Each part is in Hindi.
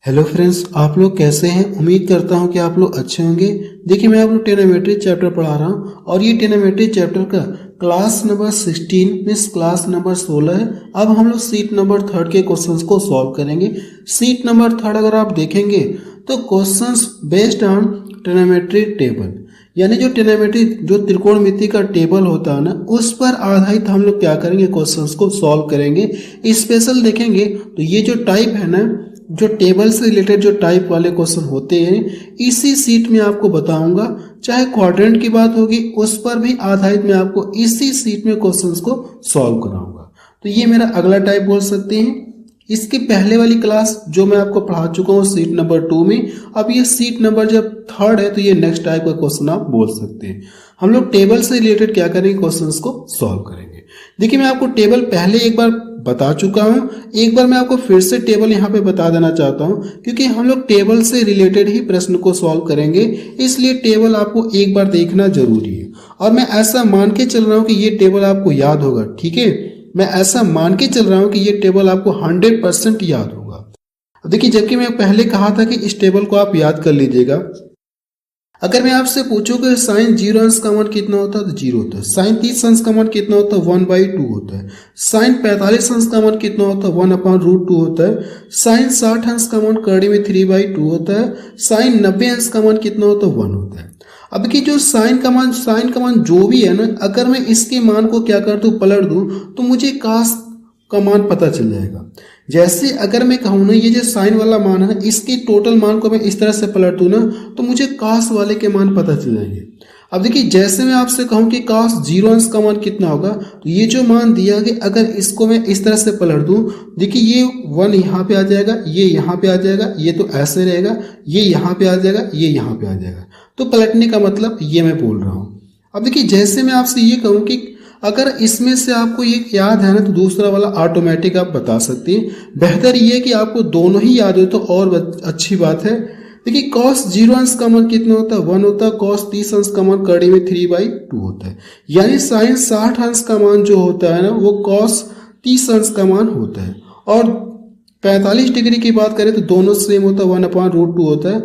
हेलो फ्रेंड्स, आप लोग कैसे हैं। उम्मीद करता हूं कि आप लोग अच्छे होंगे। देखिए, मैं आप लोग ट्रिग्नोमेट्री चैप्टर पढ़ा रहा हूं और ये ट्रिग्नोमेट्री चैप्टर का class number 16 means class number 16 है। अब हम लोग सीट नंबर 3 के क्वेश्चंस को सॉल्व करेंगे। सीट नंबर 3 अगर आप देखेंगे तो questions based on trigonometry table, यानी जो ट्रिग्नोमेट्री जो त्रिकोणमिति का टेबल होता है ना, उस पर आधारित हम लोग क्या करेंगे, क्वेश्चंस को सॉल्व करेंगे। स्पेशल देखेंगे तो ये जो टाइप है ना, जो टेबल से रिलेटेड जो टाइप वाले क्वेश्चन होते हैं, इसी सीट में आपको बताऊंगा। चाहे क्वाड्रेंट की बात होगी उस पर भी आधारित मैं आपको इसी सीट में क्वेश्चंस को सॉल्व कराऊंगा। तो ये मेरा अगला टाइप बोल सकते हैं। इसके पहले वाली क्लास जो मैं आपको पढ़ा चुका हूँ सीट नंबर 2 में, अब ये सीट नंबर जब 3 है तो ये नेक्स्ट टाइप का क्वेश्चन आप बोल सकते हैं। हम लोग टेबल से रिलेटेड क्या करेंगे, क्वेश्चंस को सॉल्व करेंगे। देखिए, मैं आपको टेबल पहले एक बार बता चुका हूं, एक बार मैं आपको फिर से टेबल यहाँ पे बता देना चाहता हूं, क्योंकि हम लोग टेबल से रिलेटेड ही प्रश्न को सॉल्व करेंगे, इसलिए टेबल आपको एक बार देखना जरूरी है। और मैं ऐसा मान के चल रहा हूं कि ये टेबल आपको याद होगा, ठीक है। मैं ऐसा मान के चल रहा हूं कि ये टेबल आपको 100% याद होगा। देखिए, जबकि मैं पहले कहा था कि इस टेबल को आप याद कर लीजिएगा। अगर मैं आपसे पूछूं कि साइन 0 अंश का मान कितना होता है तो 0 होता है। साइन 30 अंश का मान कितना होता है, 1/2 होता है। साइन 45 अंश का मान कितना होता है, 1/√2 होता है। साइन 60 अंश का मान कड़ी में 3/2 होता है। साइन 90 अंश का मान कितना होता है, 1 होता है। अब की जो साइन का मान जो भी है ना, अगर मैं इसके मान को क्या कर दूं, पलट दूं, तो मुझे कास का मान पता चल जाएगा। जैसे अगर मैं कहूँ ना, ये जो साइन वाला मान है इसके टोटल मान को मैं इस तरह से पलट दूं ना, तो मुझे कास वाले के मान पता चल जाएंगे। अब देखिए, जैसे मैं आपसे कहूँ कि कास 0 अंश का मान कितना होगा, तो ये जो मान दिया गया अगर इसको मैं इस तरह से पलट दूं, देखिए ये 1 यहाँ पे आ जाएगा, ये यहाँ पे आ जाएगा, ये तो ऐसे रहेगा, ये यहाँ पे आ जाएगा, ये यहाँ पे आ जाएगा। तो पलटने का मतलब ये मैं बोल रहा हूँ। अब देखिए, जैसे मैं आपसे ये कहूँ कि अगर इसमें से आपको ये याद है ना, तो दूसरा वाला ऑटोमेटिक आप बता सकते हैं। बेहतर ये है कि आपको दोनों ही याद हो तो और अच्छी बात है। देखिए, कॉस 0 अंश का मान कितना होता है, 1 होता है। कॉस 30 अंश का मान कड़ी में 3/2 होता है। यानी साइन 60 अंश का मान जो होता है ना, वो कॉस 30 अंश का मान होता है। और 45 डिग्री की बात करें तो दोनों सेम होता है, 1/√2 होता है।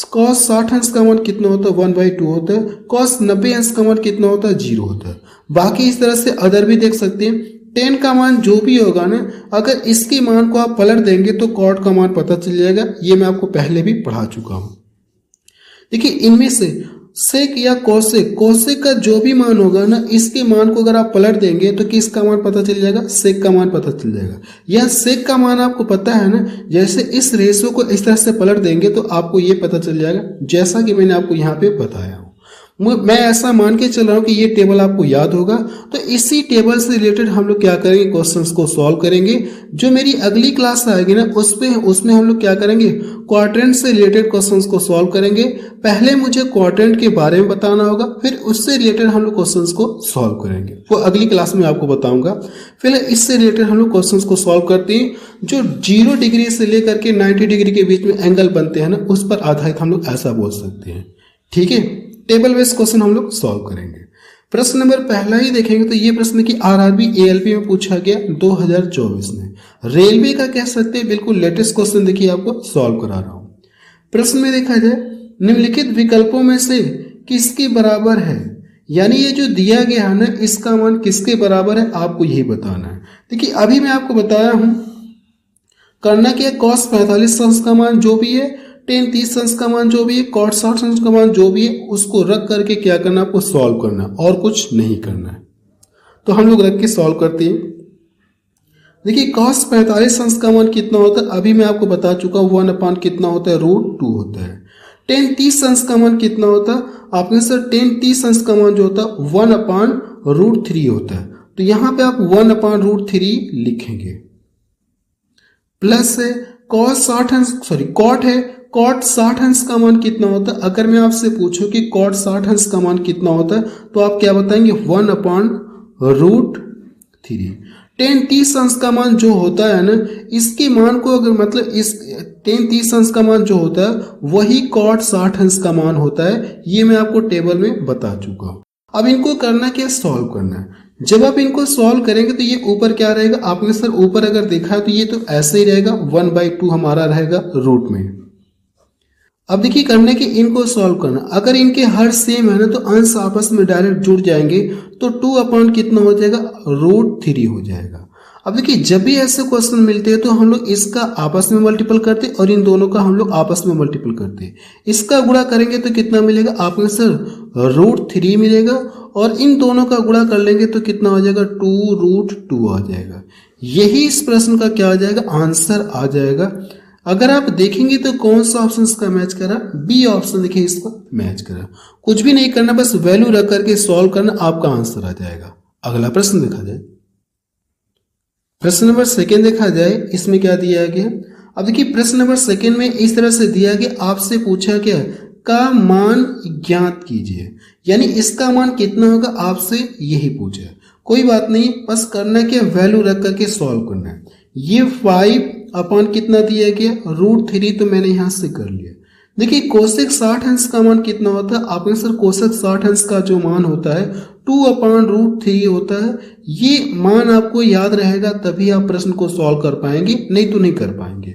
कॉस 60 अंश का मान कितना होता है, 1/2 होता है। कॉस 90 अंश का मान कितना होता है, 0 होता है। बाकी इस तरह से अदर भी देख सकते हैं। 10 का मान जो भी होगा ना, अगर इसके मान को आप पलट देंगे तो कॉट का मान पता चल जाएगा। ये मैं आपको पहले भी पढ़ा चुका हूं। देखिए, इनमें से सेक या कोसेक, कोसेक का जो भी मान होगा ना, इसके मान को अगर आप पलट देंगे तो किसका मान पता चल जाएगा, सेक का मान पता चल जाएगा। या सेक का मान आपको पता है ना, जैसे इस रेशो को इस तरह से पलट देंगे तो आपको ये पता चल जाएगा, जैसा कि मैंने आपको यहाँ पे बताया हूँ। मैं ऐसा मान के चल रहा हूँ कि ये टेबल आपको याद होगा। तो इसी टेबल से रिलेटेड हम लोग क्या करेंगे, क्वेश्चंस को सॉल्व करेंगे। जो मेरी अगली क्लास आएगी ना, उसमें हम लोग क्या करेंगे, क्वाड्रेंट से रिलेटेड क्वेश्चंस को सॉल्व करेंगे। पहले मुझे क्वाड्रेंट के बारे में बताना होगा, फिर उससे रिलेटेड हम लोग क्वेश्चंस को सॉल्व करेंगे। वो अगली क्लास में आपको बताऊंगा। फिलहाल इससे रिलेटेड हम लोग क्वेश्चंस को सॉल्व करते हैं। जो 0 डिग्री से लेकर के 90 डिग्री के बीच में एंगल बनते हैं ना, उस पर आधारित हम लोग ऐसा बोल सकते हैं, ठीक है। टेबल बेस्ड क्वेश्चन हम लोग सॉल्व करेंगे। प्रश्न नंबर पहला ही देखेंगे तो ये प्रश्न की आरआरबी एएलपी में पूछा गया 2024 में। रेलवे का कह सकते हैं बिल्कुल लेटेस्ट क्वेश्चन। देखिए, आपको सॉल्व करा रहा हूं। प्रश्न में देखा जाए, निम्नलिखित विकल्पों में से किसके बराबर है, यानी ये जो दिया गया है ना, इसका मान किसके बराबर है, आपको यही बताना है। देखिए, अभी मैं आपको बताया हूं, करना क्या, कॉस 45 अंश का मान जो भी है, टेन 30 अंश का मान जो भी है, कॉट 60 अंश का मान जो भी है, उसको रख करके क्या करना, आपको सॉल्व करना, और कुछ नहीं करना है। तो हम लोग रख के सॉल्व करते हैं। देखिए, कॉस 45 अंश का मान कितना होता है, अभी मैं आपको बता चुका हूं, 1/, कितना होता है, √2 होता है। टेन 30 अंश का मान कितना होता है, आपने सर टेन 30 अंश का मान जो होता है 1/√3 होता है। तो यहां पे आप 1/√3 लिखेंगे। प्लस है कॉस 60 अंश, सॉरी कॉट है, कॉट 60 अंश का मान कितना होता है। अगर मैं आपसे पूछूं कि कॉट 60 अंश का मान कितना होता है, तो आप क्या बताएंगे, 1/√3। टेन 30 अंश का मान जो होता है ना, इसके मान को अगर मतलब इस टेन 30 अंश का मान जो होता है वही कॉट 60 अंश का मान होता है। ये मैं आपको टेबल में बता चुका हूं। अब इनको करना क्या, सॉल्व करना है। जब आप इनको सॉल्व करेंगे तो ये ऊपर क्या रहेगा, आपने सर ऊपर अगर देखा है तो ये तो ऐसे ही रहेगा, 1/2 हमारा रहेगा रूट में। अब देखिए करने के इनको सॉल्व करना, अगर इनके हर सेम है ना तो अंश आपस में डायरेक्ट जुड़ जाएंगे, तो 2 कितना हो जाएगा, √3 हो जाएगा। अब देखिए जब भी ऐसे क्वेश्चन मिलते हैं तो हम लोग इसका आपस में मल्टीपल करते हैं और इन दोनों का हम लोग आपस में मल्टीपल करते हैं। इसका गुणा करेंगे तो कितना मिलेगा, आपको सर √3 मिलेगा, और इन दोनों का गुणा कर लेंगे तो कितना हो जाएगा, 2√2 आ जाएगा। यही इस प्रश्न का क्या आ जाएगा, आंसर आ जाएगा। अगर आप देखेंगे तो कौन सा ऑप्शन इसका मैच करा, बी ऑप्शन देखिए इसका मैच करा। कुछ भी नहीं करना, बस वैल्यू रख करके सॉल्व करना, आपका आंसर आ जाएगा। अगला प्रश्न देखा जाए, प्रश्न नंबर 2 देखा जाए, इसमें क्या दिया गया। अब देखिए प्रश्न नंबर 2 में इस तरह से दिया गया, आपसे पूछा क्या का मान ज्ञात कीजिए, यानी इसका मान कितना होगा आपसे यही पूछा है। कोई बात नहीं, बस करना क्या, वैल्यू रख करके सॉल्व करना है। ये 5 कितना दिया गया, √3, तो मैंने यहां से कर लिया। देखिए कोसेक 60 अंश का मान कितना होता है, आपने सर कोसेक 60 अंश का जो मान होता है 2/√3 होता है। ये मान आपको याद रहेगा तभी आप प्रश्न को सॉल्व कर पाएंगे, नहीं तो नहीं कर पाएंगे।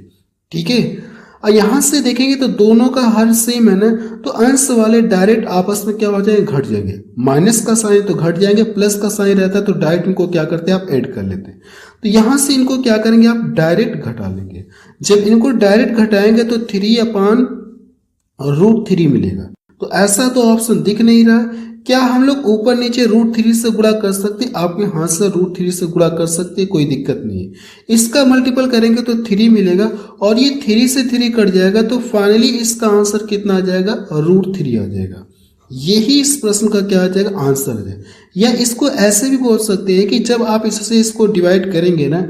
ठीक है, और यहां से देखेंगे तो दोनों का हर सेम है ना, तो अंश वाले डायरेक्ट आपस में क्या हो जाएंगे, घट जाएंगे। माइनस का साइन तो घट जाएंगे, प्लस का साइन रहता है तो डायरेक्ट इनको क्या करते हैं, आप ऐड कर लेते हैं। तो यहां से इनको क्या करेंगे, आप डायरेक्ट घटा लेंगे। जब इनको डायरेक्ट घटाएंगे तो 3/√3 मिलेगा। तो ऐसा तो ऑप्शन दिख नहीं रहा। क्या हम लोग ऊपर नीचे √3 से गुणा कर सकते, आपके हाथ से √3 से गुणा कर सकते, कोई दिक्कत नहीं है। इसका मल्टीपल करेंगे तो 3 मिलेगा, और ये 3 से 3 कट जाएगा, तो फाइनली इसका आंसर कितना आ जाएगा, √3 आ जाएगा। यही इस प्रश्न का क्या आ जाएगा, आंसर है। या इसको ऐसे भी बोल सकते हैं कि जब आप इससे इसको डिवाइड करेंगे ना,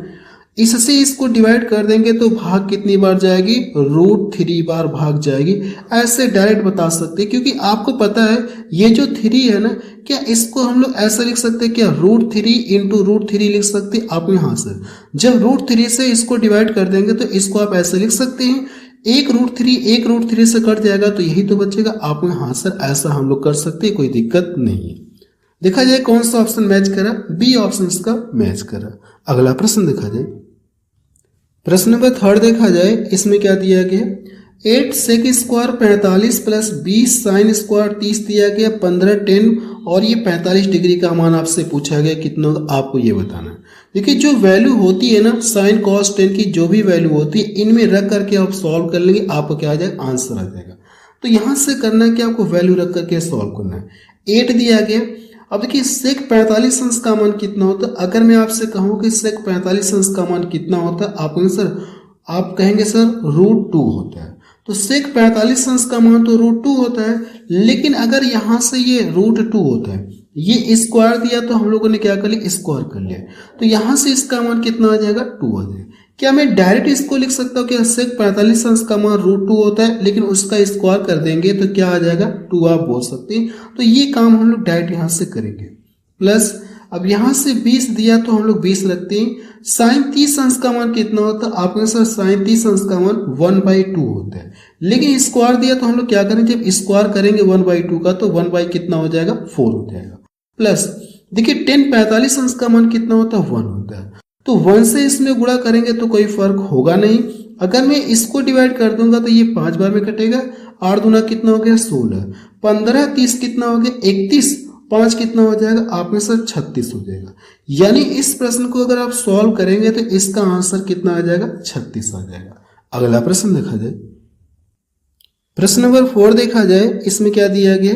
इससे इसको डिवाइड कर देंगे तो भाग कितनी बार जाएगी, √3 बार भाग जाएगी। ऐसे डायरेक्ट बता सकते हैं, क्योंकि आपको पता है ये जो 3 है ना, क्या इसको हम लोग ऐसा लिख सकते हैं क्या, √3 इंटू √3 लिख सकते हैं। आप यहाँ से जब √3 से इसको डिवाइड कर देंगे तो इसको आप ऐसे लिख सकते हैं, 1√3 से कट जाएगा तो यही तो बचेगा। आप यहाँ से ऐसा हम लोग कर सकते हैं, कोई दिक्कत नहीं है। देखा जाए कौन सा ऑप्शन मैच करा, बी ऑप्शन इसका मैच करा। अगला प्रश्न देखा जाए, प्रश्न नंबर 3 देखा जाए, इसमें क्या दिया गया, 8 सेक स्क्वायर 45 प्लस 20 साइन स्क्वायर 30 दिया गया, 15 10, और ये 45 डिग्री का मान आपसे पूछा गया कितना, आपको ये बताना है। देखिए जो वैल्यू होती है ना साइन कॉस टेन की, जो भी वैल्यू होती है इनमें रख करके आप सॉल्व कर लेंगे, आपको क्या आ जाएगा, आंसर आ जाएगा। तो यहां से करना है कि आपको वैल्यू रख करके सॉल्व करना है। 8 दिया गया। अब देखिए सेक 45 अंश का मान कितना होता है, अगर मैं आपसे कहूं कि सेक 45 अंश का मान कितना होता है, आप सर आप कहेंगे सर √2 होता है। तो सेक 45 अंश का मान तो √2 होता है, लेकिन अगर यहां से ये √2 होता है, ये स्क्वायर दिया तो हम लोगों ने क्या कर लिया, स्क्वायर कर लिया, तो यहां से इसका मान कितना आ जाएगा, 2 आ जाएगा। क्या मैं डायरेक्ट इसको लिख सकता हूँ कि सेक 45 अंश का मान √2 होता है, लेकिन उसका स्क्वायर कर देंगे तो क्या आ जाएगा, 2 आप बोल सकते हैं। तो ये काम हम लोग डायरेक्ट यहां से करेंगे। प्लस अब यहां से 20 दिया तो हम लोग 20 रखते हैं। साइन 30 अंश का मान कितना होता है, आपके सर साइन 30 अंश का मान 1/2 होता है, लेकिन स्क्वायर दिया तो हम लोग क्या करेंगे, जब स्क्वायर करेंगे 1/2 का तो 1 कितना हो जाएगा, 4 हो जाएगा। प्लस देखिए 10 45 अंश का मान कितना होता है, 1 होता है, तो 1 से इसमें गुणा करेंगे तो कोई फर्क होगा नहीं। अगर मैं इसको डिवाइड कर दूंगा तो ये 5 बार में कटेगा, 8 दूना कितना हो गया, 16, 15 30 कितना हो गया, 31, 5 कितना हो जाएगा, आप में सर 36 हो जाएगा। यानी इस प्रश्न को अगर आप सॉल्व करेंगे तो इसका आंसर कितना आ जाएगा, 36 आ जाएगा। अगला प्रश्न देखा जाए, प्रश्न नंबर 4 देखा जाए, इसमें क्या दिया गया,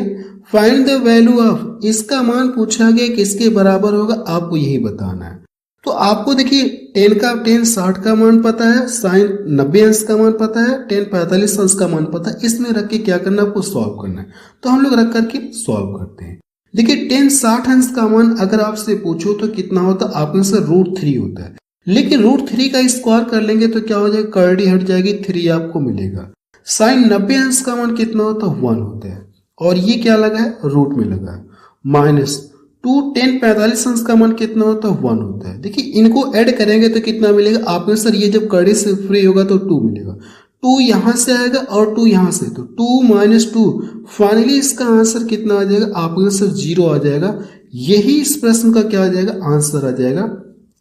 फाइंड द वैल्यू ऑफ, इसका मान पूछा गया किसके बराबर होगा, आपको यही बताना है। तो आपको देखिए 10 का 10 60 का मान पता है, साइन 90 अंश का मान पता है, 10 45 अंश का मान पता है, इसमें रख के क्या करना है, आपको सॉल्व करना है। तो हम लोग रख करके सॉल्व करते हैं। देखिए 10 60 अंश का मान अगर आपसे पूछो तो कितना होता है, आपके से √3 होता है, लेकिन √3 का स्क्वायर कर लेंगे तो क्या हो जाएगा, कर्डी हट जाएगी, 3 आपको मिलेगा। साइन 90 अंश का मान कितना होता है, 1 होता है, और ये क्या लगा है, रूट में लगा है। माइनस 2 10 45 अंश का मान कितना होता है, 1 होता है। देखिए इनको ऐड करेंगे तो कितना मिलेगा, आपने सर ये जब कर्डी से फ्री होगा तो 2 मिलेगा, 2 यहां से आएगा और 2 यहां से, तो 2 - 2, फाइनली इसका आंसर कितना आ जाएगा, आपके सर 0 आ जाएगा। यही इस प्रश्न का क्या आ जाएगा, आंसर आ जाएगा।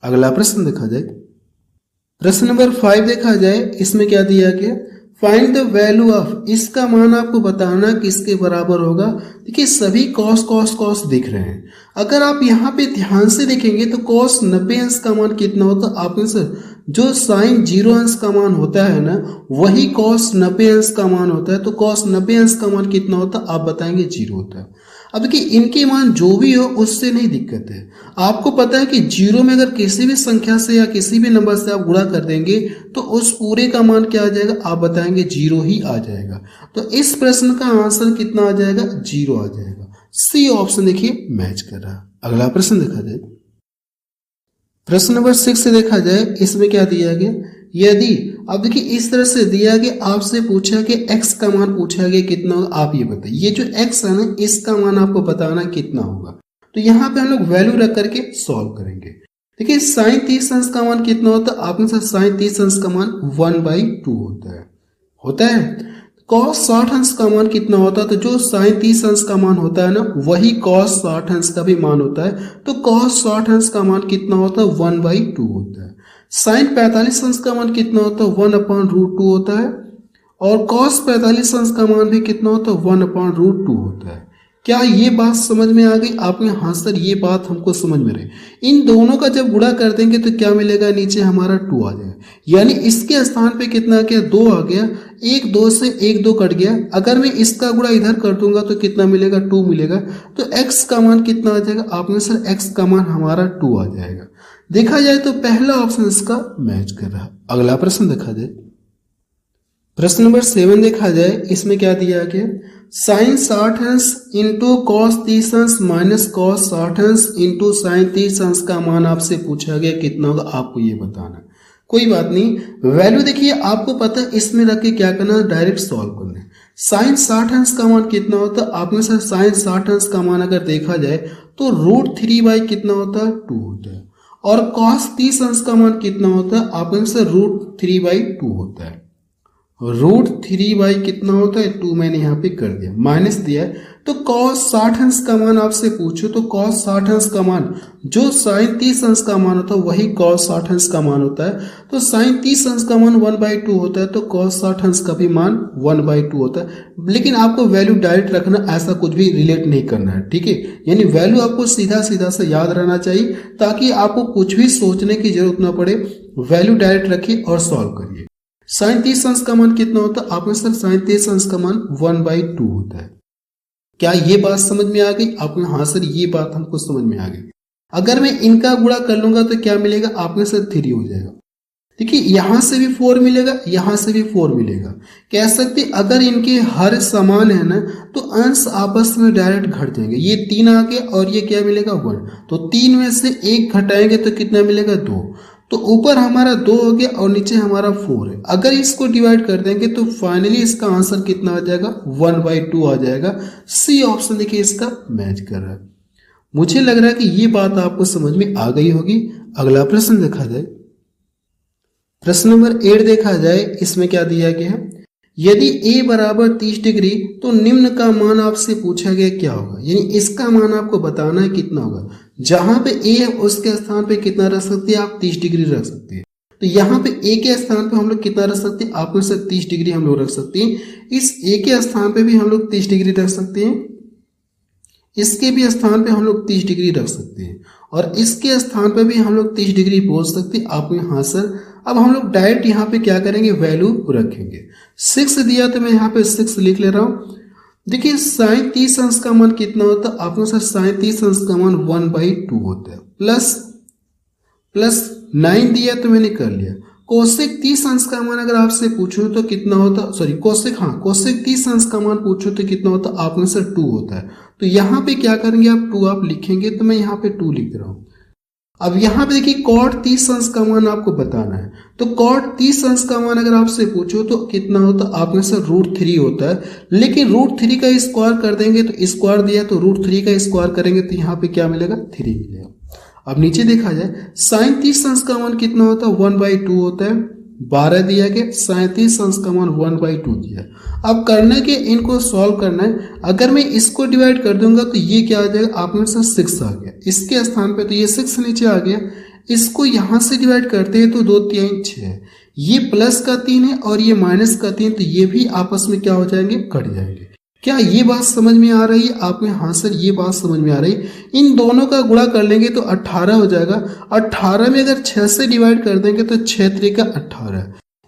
अगला प्रश्न देखा जाए, प्रश्न नंबर 5 देखा जाए, इसमें क्या दिया गया, फाइंड द वैल्यू ऑफ, इसका मान आपको बताना किसके बराबर होगा। देखिए सभी कॉस कॉस कॉस दिख रहे हैं, अगर आप यहाँ पे ध्यान से देखेंगे तो कॉस 90 अंश का मान कितना होता है, आप सर जो साइन 0 अंश का मान होता है ना, वही कॉस 90 अंश का मान होता है। तो कॉस 90 अंश का मान कितना होता है, आप बताएंगे 0 होता है। अब देखिए इनके मान जो भी हो उससे नहीं दिक्कत है, आपको पता है कि 0 में अगर किसी भी संख्या से या किसी भी नंबर से आप गुणा कर देंगे तो उस पूरे का मान क्या आ जाएगा, आप बताएंगे 0 ही आ जाएगा। तो इस प्रश्न का आंसर कितना आ जाएगा, 0 आ जाएगा। सी ऑप्शन देखिए मैच कर रहा है। अगला प्रश्न देखा जाए, प्रश्न नंबर 6 से देखा जाए, इसमें क्या दिया गया, यदि, अब देखिए इस तरह से दिया गया, आपसे पूछा कि x का मान पूछा गया कितना होगा, आप ये बताइए। ये जो x है ना, इसका मान आपको बताना कितना होगा। तो यहाँ पे हम लोग वैल्यू रख करके सॉल्व करेंगे। देखिए साइन 30 अंश का मान कितना होता है, आपने सर साइन 30 अंश का मान 1/2 होता है। कॉस 60 अंश का मान कितना होता है, तो जो साइन 30 अंश का मान होता है ना, वही कॉस 60 अंश का भी मान होता है। तो कॉस 60 अंश का मान कितना होता है, 1/2 होता है। साइन 45 अंश का मान कितना होता है, 1/√2 होता है। और कॉस 45 अंश का मान भी कितना होता है, 1/√2 होता है। क्या ये बात समझ में आ गई आपने, हाँ सर ये बात हमको समझ में रही। इन दोनों का जब गुणा कर देंगे तो क्या मिलेगा, नीचे हमारा 2 आ जाएगा, यानी इसके स्थान पे कितना आ गया, 2 आ गया। 1 2 से 1 2 कट गया, अगर मैं इसका गुणा इधर कर दूंगा तो कितना मिलेगा, 2 मिलेगा। तो x का मान कितना आ जाएगा, आपने सर x का मान हमारा 2 आ जाएगा। देखा जाए तो पहला ऑप्शन इसका मैच कर रहा है। अगला प्रश्न देखा जाए, प्रश्न नंबर 7 देखा जाए, इसमें क्या दिया गया, साइन 60 अंश इंटू कॉस 30 अंश माइनस कॉस 60 अंश इंटू साइन 30 अंश का मान आपसे पूछा गया कितना होगा, आपको ये बताना। कोई बात नहीं, वैल्यू देखिए आपको पता है, इसमें रख के क्या करना है, डायरेक्ट सॉल्व करना है। साइन 60 अंश का मान कितना होता है, आपने सर साइन 60 अंश का मान अगर देखा जाए तो √3 कितना होता है, 2 होता है। और कॉस 30 अंश का मान कितना होता है, आपने सर √3/2 होता है। √3 कितना होता है, 2 मैंने यहाँ पे कर दिया, माइनस दिया है। तो कॉस 60 अंश का मान आपसे पूछो तो कॉस 60 अंश का मान जो साइन 30 अंश का मान होता है वही कॉस 60 अंश का मान होता है। तो साइन 30 अंश का मान 1/2 होता है, तो कॉस 60 अंश का भी मान 1/2 होता है। लेकिन आपको वैल्यू डायरेक्ट रखना, ऐसा कुछ भी रिलेट नहीं करना है, ठीक है। यानी वैल्यू आपको सीधा सीधा से याद रहना चाहिए ताकि आपको कुछ भी सोचने की जरूरत ना पड़े। वैल्यू डायरेक्ट रखिए और सॉल्व करिए। साइन 30 अंश का मान कितना होता है, आपने सर साइन 30 अंश का मान 1/2 होता है। क्या ये बात समझ में आ गई आपने, हाँ सर ये बात हमको समझ में आ गई। अगर मैं इनका गुणा कर लूंगा तो क्या मिलेगा, आपने सर 3 हो जाएगा। देखिए यहां से भी 4 मिलेगा, यहां से भी 4 मिलेगा। कह सकते अगर इनके हर समान है ना तो अंश आपस में डायरेक्ट घट जाएंगे। ये 3 आ गया और ये क्या मिलेगा, 1। तो 3 में से 1 घटाएंगे तो कितना मिलेगा, 2। तो ऊपर हमारा 2 हो गया और नीचे हमारा 4 है। अगर इसको डिवाइड कर देंगे तो फाइनली इसका आंसर कितना आ जाएगा, 1/2 आ जाएगा। सी ऑप्शन देखिए इसका मैच कर रहा है। मुझे लग रहा है कि ये बात आपको समझ में आ गई होगी। अगला प्रश्न देखा जाए, प्रश्न नंबर 8 देखा जाए, इसमें क्या दिया गया है, यदि a बराबर 30 डिग्री तो निम्न का मान आपसे पूछा गया क्या होगा। यानी इसका मान आपको बताना है कितना होगा। जहां पे a है उसके स्थान पे कितना रख सकते हैं आप, 30 डिग्री रख सकते हैं। तो यहाँ पे a के स्थान पे हम लोग कितना रख सकते हैं, आप में से 30 डिग्री हम लोग रख सकते हैं। इस a के स्थान पे भी हम लोग 30 डिग्री रख सकते हैं, इसके भी स्थान पे हम लोग 30 डिग्री रख सकते हैं, और इसके स्थान पे भी हम लोग 30 डिग्री बोल सकते हैं। आप में हाँ सर, अब हम लोग डायरेक्ट यहाँ पे क्या करेंगे, वैल्यू रखेंगे। 6 दिया तो मैं यहाँ पे 6 लिख ले रहा हूँ। देखिए साइन 30 अंश का मान कितना होता है, आपको सर साइन 30 अंश का मान 1/2 होता है। प्लस 9 दिया तो मैंने कर लिया। कोसेक 30 अंश का मान अगर आपसे पूछूं तो कितना होता, सॉरी कोसेक 30 अंश का मान पूछूं तो कितना होता, आपने सर 2 होता है। तो यहाँ पे क्या करेंगे आप, 2 आप लिखेंगे, तो मैं यहाँ पे 2 लिख रहा हूँ। अब यहाँ पे देखिए कॉट 30 अंश का मान आपको बताना है। तो कॉट 30 अंश का मान अगर आपसे पूछो तो कितना होता, आपने सर √3 होता है। लेकिन √3 का स्क्वायर कर देंगे तो स्क्वायर दिया तो √3 का स्क्वायर करेंगे तो यहाँ पे क्या मिलेगा, 3 मिलेगा। अब नीचे देखा जाए साइन 30 अंश का मान कितना होता है, 1/2 होता है। 12 दिया गया, 37 अंश का मान 1/2 दिया। अब करना के इनको सॉल्व करना है। अगर मैं इसको डिवाइड कर दूंगा तो ये क्या आ जाएगा, आप में से 6 आ गया, इसके स्थान पे तो ये 6 नीचे आ गया। इसको यहां से डिवाइड करते हैं तो 2 3 6, ये प्लस का 3 है और ये माइनस का 3, तो ये भी आपस में क्या हो जाएंगे, कट जाएंगे। क्या ये बात समझ में आ रही है आप में? हाँ सर, ये बात समझ में आ रही है। इन दोनों का गुणा कर लेंगे तो 18 हो जाएगा। 18 में अगर 6 से डिवाइड कर देंगे तो 6 3 18।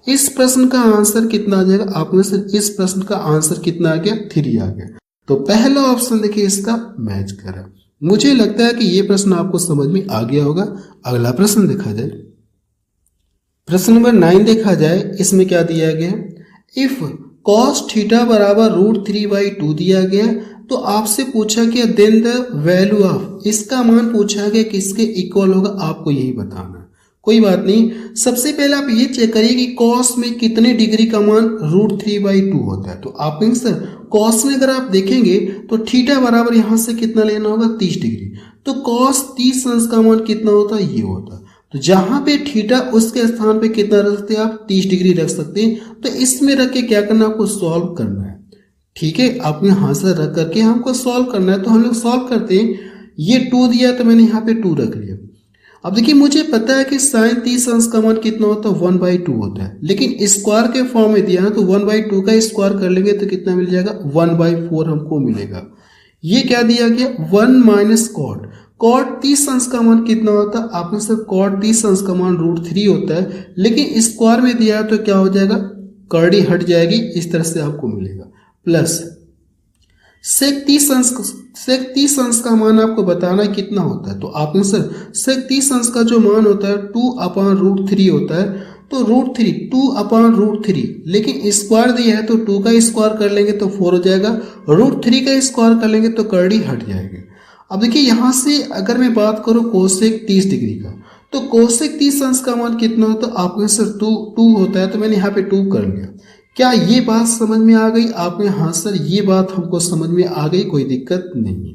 इस प्रश्न का आंसर कितना आ जाएगा आप में से? इस प्रश्न का आंसर कितना आ गया, 3 आ गया। तो पहला ऑप्शन देखिए इसका मैच करा। मुझे लगता है कि ये प्रश्न आपको समझ में आ गया होगा। अगला प्रश्न देखा जाए, प्रश्न नंबर 9 देखा जाए। इसमें क्या दिया गया है, इफ cos थीटा बराबर √3/2 दिया गया, तो आपसे पूछा गया देन द वैल्यू ऑफ, इसका मान पूछा गया किसके इक्वल होगा, आपको यही बताना है। कोई बात नहीं, सबसे पहले आप ये चेक करिए कि cos में कितने डिग्री का मान √3/2 होता है। तो आप कहेंगे सर cos में अगर आप देखेंगे तो थीटा बराबर यहां से कितना लेना होगा, 30 डिग्री। तो cos 30 अंश का मान कितना होता है, ये होता है। तो जहां पे थीटा उसके स्थान पे कितना रख सकते हैं आप, 30 डिग्री रख सकते हैं। तो इसमें रख के क्या करना, आपको सॉल्व करना है। ठीक है, आपने हाथ से रख करके हमको सॉल्व करना है। तो हम लोग सॉल्व करते हैं। ये 2 दिया तो मैंने यहाँ पे 2 रख लिया। अब देखिए मुझे पता है कि sin 30 अंश का मान कितना होता है, 1/2 होता है, लेकिन स्क्वायर के फॉर्म में दिया ना, तो 1/2 का स्क्वायर कर लेंगे तो कितना मिल जाएगा, 1/4 हमको मिलेगा। ये क्या दिया गया, 1 माइनस कॉट। कॉट 30 अंश का मान कितना होता है, आपने सर कॉट 30 अंश का मान √3 होता है, लेकिन स्क्वायर में दिया है तो क्या हो जाएगा, कर्डी हट जाएगी, इस तरह से आपको मिलेगा। प्लस सेक 30 अंश का मान आपको बताना कितना होता है। तो आपने सर सेक 30 अंश का जो मान होता है 2/√3 होता है। तो √3 2/√3, लेकिन स्क्वायर दिया है तो 2 का स्क्वायर कर लेंगे तो 4 हो जाएगा, √3 का स्क्वायर कर लेंगे तो कर्डी हट जाएगी। अब देखिए यहां से अगर मैं बात करूं कोसेक 30 डिग्री का, तो कोसेक 30 अंश का मान कितना होता है, आपके सर 2 होता है, तो मैंने यहाँ पे 2 कर लिया। क्या ये बात समझ में आ गई आपने? हाँ सर, ये बात हमको समझ में आ गई, कोई दिक्कत नहीं है।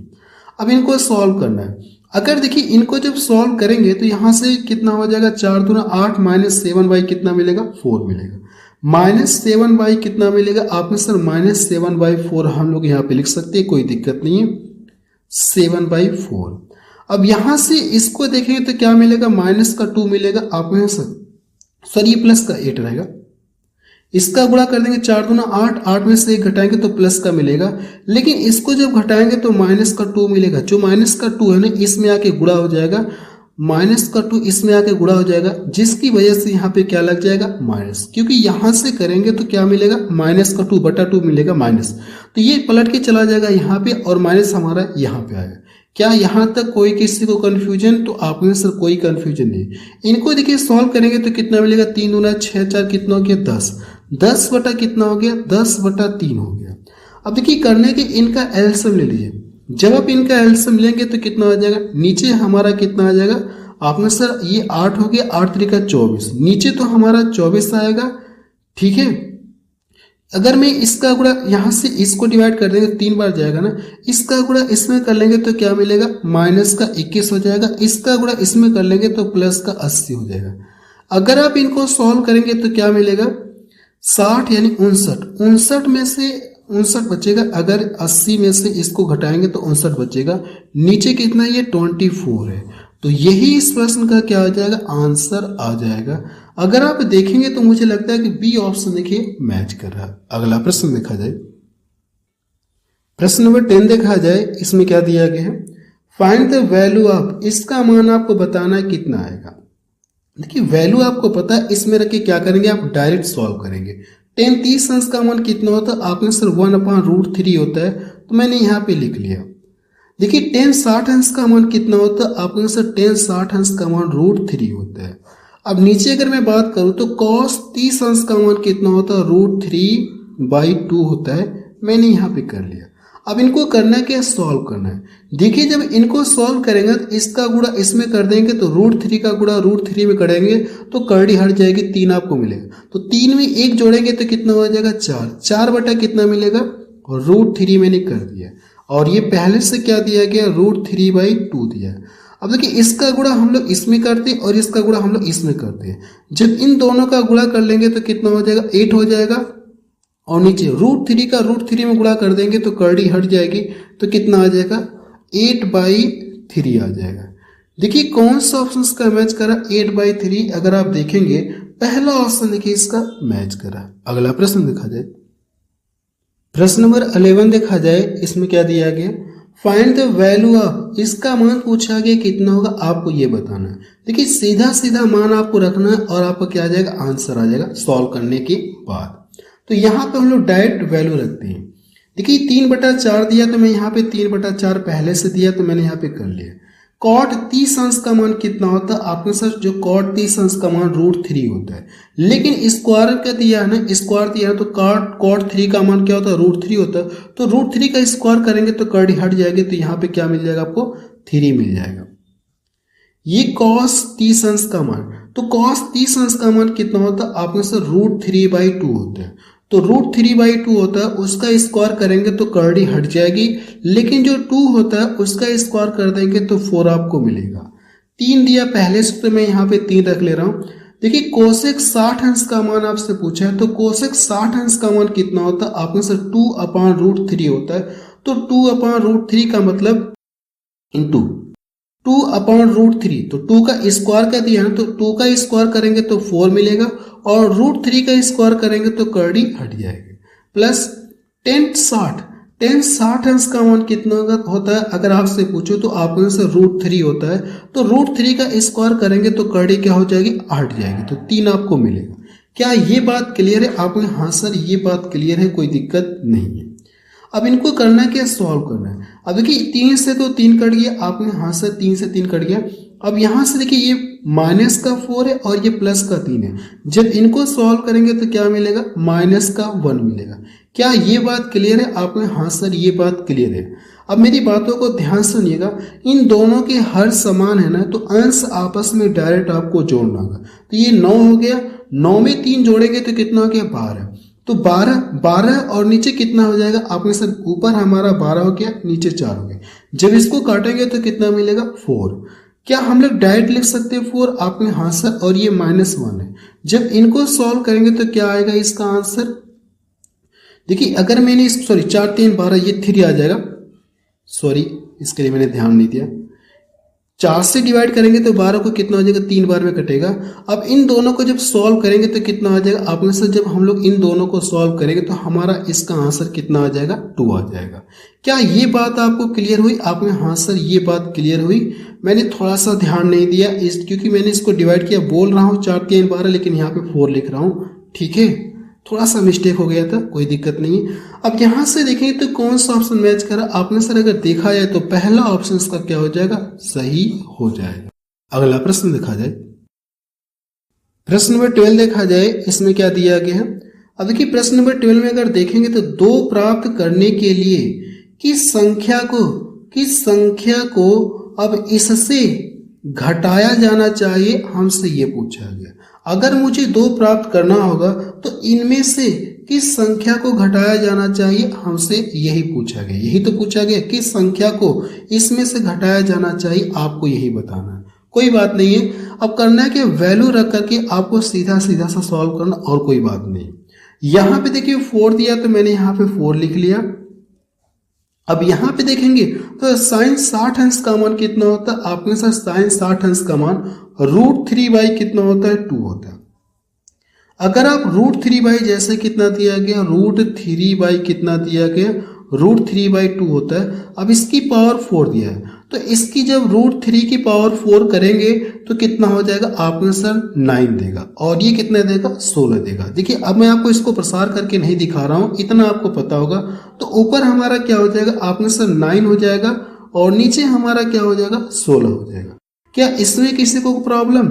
अब इनको सॉल्व करना है। अगर देखिए इनको जब सॉल्व करेंगे तो यहाँ से कितना हो जाएगा, 4 दूना 8 माइनस 7 कितना मिलेगा, 4 मिलेगा। -7 कितना मिलेगा आपने सर, -7/4 हम लोग यहाँ पे लिख सकते हैं, कोई दिक्कत नहीं है, 7/4। अब यहां से इसको देखेंगे तो क्या मिलेगा, -2 मिलेगा आपने सर, ये प्लस का 8 रहेगा। इसका गुणा कर देंगे, 4 दूना 8, 8 में से 1 घटाएंगे तो प्लस का मिलेगा, लेकिन इसको जब घटाएंगे तो -2 मिलेगा। जो -2 है ना, इसमें आके गुणा हो जाएगा, -2 इसमें आके गुणा हो जाएगा, जिसकी वजह से यहाँ पे क्या लग जाएगा, माइनस। क्योंकि यहां से करेंगे तो क्या मिलेगा, -2/2 मिलेगा माइनस। तो ये पलट के चला जाएगा यहाँ पे और माइनस हमारा यहाँ पे आएगा। क्या यहाँ तक कोई किसी को कंफ्यूजन? तो आप में सर कोई कंफ्यूजन नहीं। इनको देखिए सॉल्व करेंगे तो कितना मिलेगा, 3 दूना 6 4 कितना हो गया, 10। 10 बटा कितना हो गया, 10/3 हो गया। अब देखिए करने के इनका एलसीएम ले लीजिए। जब आप इनका एलसीएम लेंगे तो कितना हो जाएगा, नीचे हमारा कितना आ जाएगा, आपने सर ये 8 हो गया, 8 3 24, नीचे तो हमारा 24 आएगा। ठीक है, अगर मैं इसका गुणा यहां से इसको डिवाइड कर देंगे 3 बार जाएगा ना, इसका गुणा इसमें कर लेंगे तो क्या मिलेगा, -21 हो जाएगा। इसका गुणा इसमें कर लेंगे तो +80 हो जाएगा। अगर आप इनको सॉल्व करेंगे तो क्या मिलेगा, 60 यानी 59 में से 59 बचेगा। अगर 80 में से इसको घटाएंगे तो 59 बचेगा। नीचे कितना, ये 24 है। तो यही इस प्रश्न का क्या आ जाएगा, आंसर आ जाएगा। अगर आप देखेंगे तो मुझे लगता है कि बी ऑप्शन देखिए मैच कर रहा है। अगला प्रश्न देखा जाए, प्रश्न नंबर 10 देखा जाए। इसमें क्या दिया गया है, फाइंड द वैल्यू ऑफ, इसका मान आपको बताना है कितना आएगा। देखिए वैल्यू आपको पता है, इसमें रख के क्या करेंगे, आप डायरेक्ट सॉल्व करेंगे। 10 30 अंश का मान कितना होता है, आपने सर 1/√3 होता है, तो मैंने यहाँ पे लिख लिया। देखिए 10 60 अंश का मान कितना होता है, आपने सर 10 60 अंश का मान √3 होता है। अब नीचे अगर मैं बात करूं तो cos 30 अंश का मान कितना होता है, √3/2 होता है, मैंने यहाँ पे कर लिया। अब इनको करना क्या, सॉल्व करना है। देखिए जब इनको सॉल्व करेंगे तो इसका गुणा इसमें कर देंगे तो √3 का गुणा √3 में करेंगे तो कर्डी हट जाएगी, 3 आपको मिलेगा। तो 3 में 1 जोड़ेंगे तो कितना हो जाएगा, 4। 4 बटा कितना मिलेगा, √3 मैंने कर दिया। और ये पहले से क्या दिया गया, √3/2 दिया। अब देखिए इसका गुणा हम लोग इसमें करते हैं और इसका गुणा हम लोग इसमें करते हैं। जब इन दोनों का गुणा कर लेंगे तो कितना हो जाएगा, 8 हो जाएगा। और नीचे √3 का √3 में गुणा कर देंगे तो कर्डी हट जाएगी, तो कितना आ जाएगा, 8/3 आ जाएगा। देखिए कौन सा ऑप्शन इसका मैच करा, 8/3। अगर आप देखेंगे पहला ऑप्शन देखिए इसका मैच करा। अगला प्रश्न देखा जाए, प्रश्न नंबर 11 देखा जाए, इसमें क्या दिया गया, फाइंड द वैल्यू ऑफ, इसका मान पूछा गया कितना होगा, आपको ये बताना है। देखिए सीधा सीधा मान आपको रखना है और आपको क्या आ जाएगा, आंसर आ जाएगा सॉल्व करने के बाद। तो यहाँ पे हम लोग डायरेक्ट वैल्यू रखते हैं। देखिए 3/4 दिया तो मैं यहाँ पे 3/4 पहले से दिया तो मैंने यहाँ पे कर लिया। कॉट 30 अंश का मान कितना होता है, आपके साथ जो कॉट 30 अंश का मान √3 होता है, लेकिन स्क्वायर का दिया है ना, स्क्वायर दिया है तो कॉट 3 का मान क्या होता है, √3 होता है। तो √3 का स्क्वायर करेंगे तो कर्डी हट जाएगी, तो यहाँ पे क्या मिल जाएगा आपको, 3 मिल जाएगा। ये कॉस 30 अंश का मान, तो कॉस 30 अंश का मान कितना होता है, आपके साथ √3/2 होता है। तो √3/2 होता है, उसका स्क्वायर करेंगे तो कर्डी हट जाएगी, लेकिन जो 2 होता है उसका स्क्वायर कर देंगे तो 4 आपको मिलेगा। 3 दिया पहले से तो मैं यहाँ पे 3 रख ले रहा हूँ। देखिए कोसेक 60 अंश का मान आपसे पूछा है, तो कोसेक 60 अंश का मान कितना होता है, आपके साथ 2/√3 होता है। तो 2/√3 का मतलब इंटू 2/√3, तो 2 का स्क्वायर का दिया है, तो 2 का स्क्वायर करेंगे तो 4 मिलेगा और √3 का स्क्वायर करेंगे तो कर्डी हट जाएगी। प्लस 10/60 अंश का मान कितना होता है, अगर आपसे पूछो तो आपके आंसर √3 होता है। तो √3 का स्क्वायर करेंगे तो कर्डी क्या हो जाएगी, हट जाएगी, तो 3 आपको मिलेगा। क्या ये बात क्लियर है आपको, हाँ सर ये बात क्लियर है, कोई दिक्कत नहीं है। अब इनको करना क्या, सॉल्व करना है। अब देखिए 3 से तो 3 कट गया, आपने हाँ सर 3 से 3 कट गया। अब यहाँ से देखिए ये माइनस का 4 है और ये प्लस का 3 है। जब इनको सॉल्व करेंगे तो क्या मिलेगा, माइनस का 1 मिलेगा। क्या ये बात क्लियर है आपने, हाँ सर ये बात क्लियर है। अब मेरी बातों को ध्यान से सुनिएगा, इन दोनों के हर समान है ना, तो अंश आपस में डायरेक्ट आपको जोड़ना होगा। तो ये 9 हो गया, 9 में 3 जोड़ेंगे तो कितना हो गया, 12। तो 12 और नीचे कितना हो जाएगा, आपके साथ ऊपर हमारा 12 हो गया, नीचे 4 हो गया। जब इसको काटेंगे तो कितना मिलेगा, 4। क्या हम लोग डायरेक्ट लिख सकते हैं 4, आपने हाँ सर, और ये -1 है। जब इनको सॉल्व करेंगे तो क्या आएगा इसका आंसर, देखिए अगर मैंने 4 3 12, ये 3 आ जाएगा, सॉरी इसके लिए मैंने ध्यान नहीं दिया। 4 से डिवाइड करेंगे तो 12 को कितना हो जाएगा, 3 बार में कटेगा। अब इन दोनों को जब सॉल्व करेंगे तो कितना आ जाएगा, आपने सर जब हम लोग इन दोनों को सॉल्व करेंगे तो हमारा इसका आंसर कितना आ जाएगा, 2 आ जाएगा। क्या ये बात आपको क्लियर हुई, आपने हाँ सर ये बात क्लियर हुई। मैंने थोड़ा सा ध्यान नहीं दिया क्योंकि मैंने इसको डिवाइड किया, बोल रहा हूँ 4 3 12, लेकिन यहाँ पे 4 लिख रहा हूँ, ठीक है, थोड़ा सा मिस्टेक हो गया था, कोई दिक्कत नहीं है। अब यहाँ से देखेंगे तो कौन सा ऑप्शन मैच करा, आपने सर अगर देखा जाए तो पहला ऑप्शन इसका क्या हो जाएगा, सही हो जाएगा। अगला प्रश्न देखा जाए, प्रश्न नंबर 12 देखा जाए, इसमें क्या दिया गया है। अब देखिए प्रश्न नंबर 12 में अगर देखेंगे तो 2 प्राप्त करने के लिए किस संख्या को अब इससे घटाया जाना चाहिए, हमसे ये पूछा गया। अगर मुझे 2 प्राप्त करना होगा तो इनमें से किस संख्या को घटाया जाना चाहिए, हमसे यही पूछा गया। यही तो पूछा गया, किस संख्या को इसमें से घटाया जाना चाहिए, आपको यही बताना है। कोई बात नहीं है, अब करना है कि वैल्यू रख करके आपको सीधा सीधा सा सॉल्व करना, और कोई बात नहीं। यहाँ पे देखिए 4 दिया तो मैंने यहाँ पे 4 लिख लिया। अब यहाँ पे देखेंगे तो साइन 60 अंश का मान कितना होता है, आपके साथ साइन 60 अंश का मान √3 कितना होता है, 2 होता है। अगर आप √3 जैसे कितना दिया गया, √3 कितना दिया गया, √3/2 होता है। अब इसकी पावर 4 दिया है, तो इसकी जब √3 की पावर 4 करेंगे तो कितना हो जाएगा, आपके सर 9 देगा, और ये कितना देगा, 16 देगा। देखिए अब मैं आपको इसको प्रसार करके नहीं दिखा रहा हूं, इतना आपको पता होगा। तो ऊपर हमारा क्या हो जाएगा, आपके सर 9 हो जाएगा, और नीचे हमारा क्या हो जाएगा, 16 हो जाएगा। क्या इसमें किसी को प्रॉब्लम।